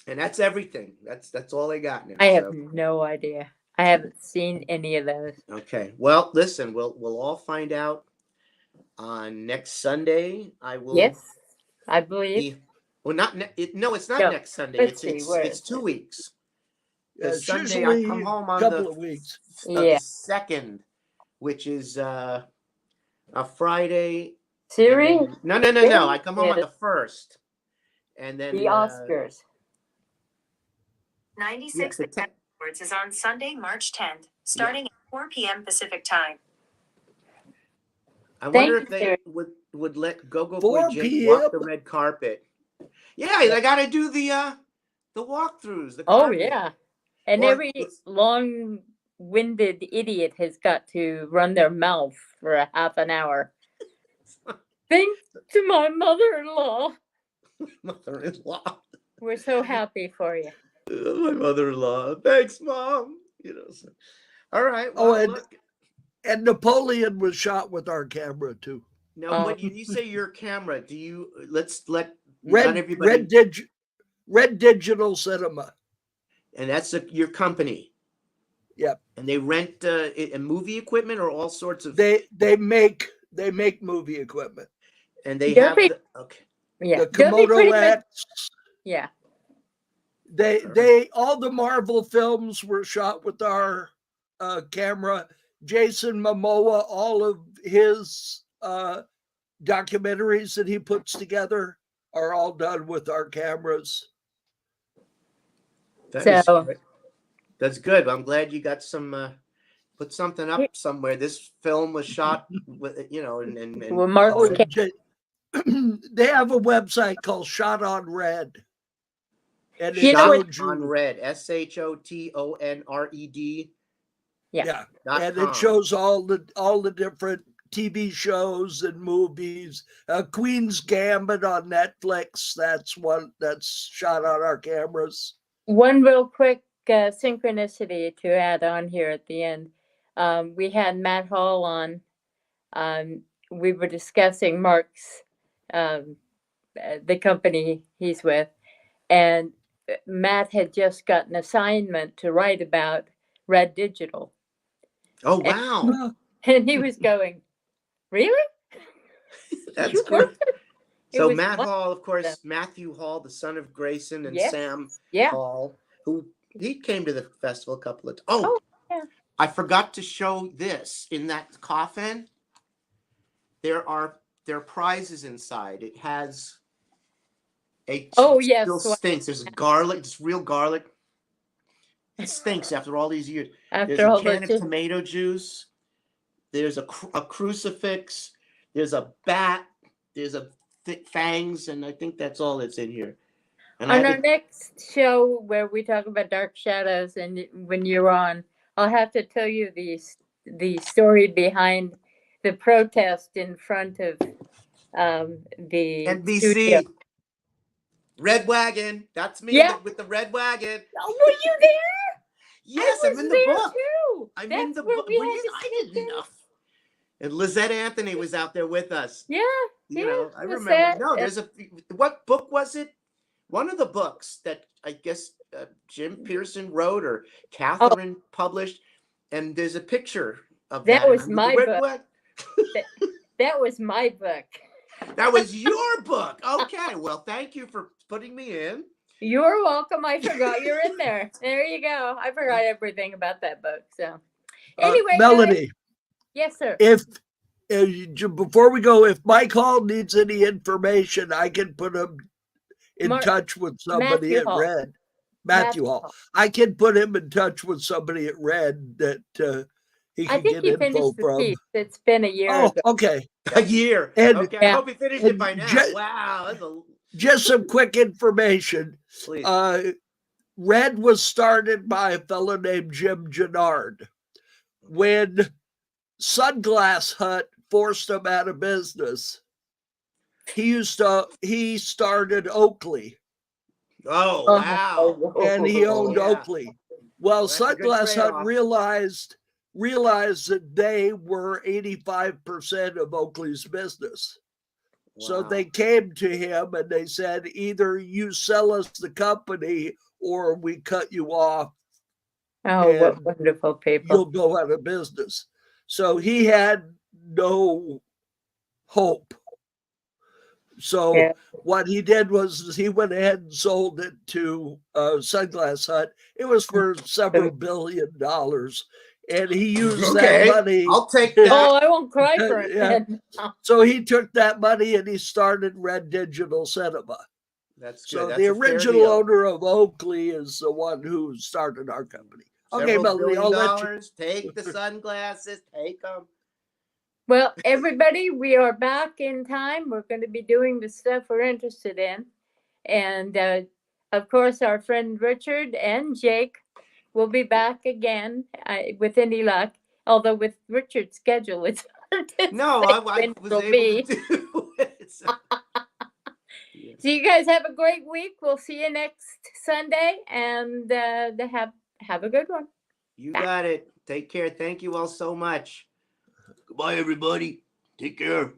S2: And that's everything. That's all I got now.
S1: I have no idea. I haven't seen any of those.
S2: Okay. Well, listen, we'll all find out on next Sunday. I will.
S1: Yes, I believe.
S2: Well, not no, it's not next Sunday. It's 2 weeks.
S3: It's
S2: Sunday I come home on
S3: couple of weeks.
S2: the 2nd, which is a Friday.
S1: Siri?
S2: No. I come home on the 1st, and then
S1: The Oscars.
S6: 96 Awards is on Sunday, March 10th, starting at 4 p.m. Pacific time.
S2: I wonder if they would let Go-Go Boy
S3: 4
S2: Jake
S3: p.m.?
S2: walk the red carpet. Yeah, they got to do the walkthroughs.
S1: Oh, yeah. And
S2: Or
S1: every long-winded idiot has got to run their mouth for a half an hour. Thanks to my mother-in-law.
S2: Mother-in-law.
S1: We're so happy for you.
S2: My mother-in-law. Thanks, Mom. So. All right. Well,
S3: and Napoleon was shot with our camera too.
S2: Now, when you say your camera, do you let
S3: Red Digital Cinema,
S2: and that's your company?
S3: Yep.
S2: And they rent a movie equipment or all sorts of.
S3: They make movie equipment,
S2: and they have the
S3: Komodo X.
S1: Yeah.
S3: They all the Marvel films were shot with our camera. Jason Momoa, all of his documentaries that he puts together are all done with our cameras.
S2: That's good. I'm glad you got some put something up somewhere. This film was shot with and
S1: well, Mark
S3: they have a website called Shot on Red. And
S2: Shot on Red, SHOTONRED.
S3: Yeah. And it shows all the different TV shows and movies. Queen's Gambit on Netflix. That's one that's shot on our cameras.
S1: One real quick synchronicity to add on here at the end. We had Matt Hall on. We were discussing Mark's, the company he's with, and Matt had just got an assignment to write about Red Digital.
S2: Oh, wow.
S1: And he was going, really?
S2: That's good. So Matt Hall, of course, Matthew Hall, the son of Grayson and Sam Hall, who he came to the festival a couple of times. Oh, I forgot to show this in that coffin. There are prizes inside. It has still stinks. There's garlic, it's real garlic. It stinks after all these years. There's a can of tomato juice. There's a crucifix. There's a bat. There's a fangs, and I think that's all that's in here. And
S1: on our next show, where we talk about Dark Shadows, and when you're on, I'll have to tell you the story behind the protest in front of the
S2: NBC.
S1: studio.
S2: Red Wagon. That's me with the red wagon.
S1: Oh, were you there?
S2: Yes, I'm in the book.
S1: Too.
S2: I'm in the book. I didn't know. And Lizette Anthony was out there with us.
S1: Yeah.
S2: I remember. No, what book was it? One of the books that I guess Jim Pearson wrote or Catherine published, and there's a picture of that.
S1: That was my book. That was my book.
S2: That was your book. Okay. Well, thank you for putting me in.
S1: You're welcome. I forgot you're in there. There you go. I forgot everything about that book. So Anyway, guys-
S3: Melanie,
S1: yes, sir.
S3: if before we go, if Mike Hall needs any information, I can put him in touch with somebody
S1: Matthew
S3: at
S1: Hall.
S3: Red. Matthew Hall. I can put him in touch with somebody at Red that he
S1: I
S3: can
S1: think
S3: get
S1: he
S3: info
S1: finished the
S3: from.
S1: piece. It's been a year
S3: Oh,
S1: ago.
S3: okay.
S2: A year.
S3: And-
S2: Okay,
S1: Yeah.
S2: I hope he finished it by now. Wow, that's a
S3: Just some quick information.
S2: please.
S3: Red was started by a fellow named Jim Gennard. When Sunglass Hut forced him out of business, he started Oakley,
S2: Oh
S1: Oh,
S2: wow!
S3: and he owned
S2: Yeah.
S3: Oakley. Well,
S2: That's a good
S3: Sunglass Hut
S2: trade-off.
S3: realized that they were 85% of Oakley's business. So
S2: Wow.
S3: they came to him and they said, either you sell us the company or we cut you off,
S1: Oh, what
S3: and
S1: wonderful people.
S3: you'll go out of business. So he had no hope. So
S1: Yeah.
S3: what he did was he went ahead and sold it to Sunglass Hut. It was for several $1 billion. And he used that money.
S2: I'll take that.
S1: Oh, I won't cry for it.
S3: Yeah. So he took that money and he started Red Digital Cinema.
S2: That's good.
S3: So
S2: That's
S3: the
S2: a fair
S3: original
S2: deal.
S3: owner of Oakley is the one who started our company. Okay,
S2: Several
S3: Melanie, I'll
S2: billion
S3: let you.
S2: dollars. Take the sunglasses. Take them.
S1: Well, everybody, we are back in time. We're going to be doing the stuff we're interested in. And of course, our friend Richard and Jake will be back again with any luck. Although with Richard's schedule, it's hard to
S2: No,
S1: say
S2: I
S1: when
S2: was
S1: it'll
S2: able
S1: be.
S2: to do it. So- Yeah.
S1: So you guys have a great week. We'll see you next Sunday, and have a good one.
S2: You got it. Take care. Thank you all so much.
S5: Goodbye, everybody. Take care.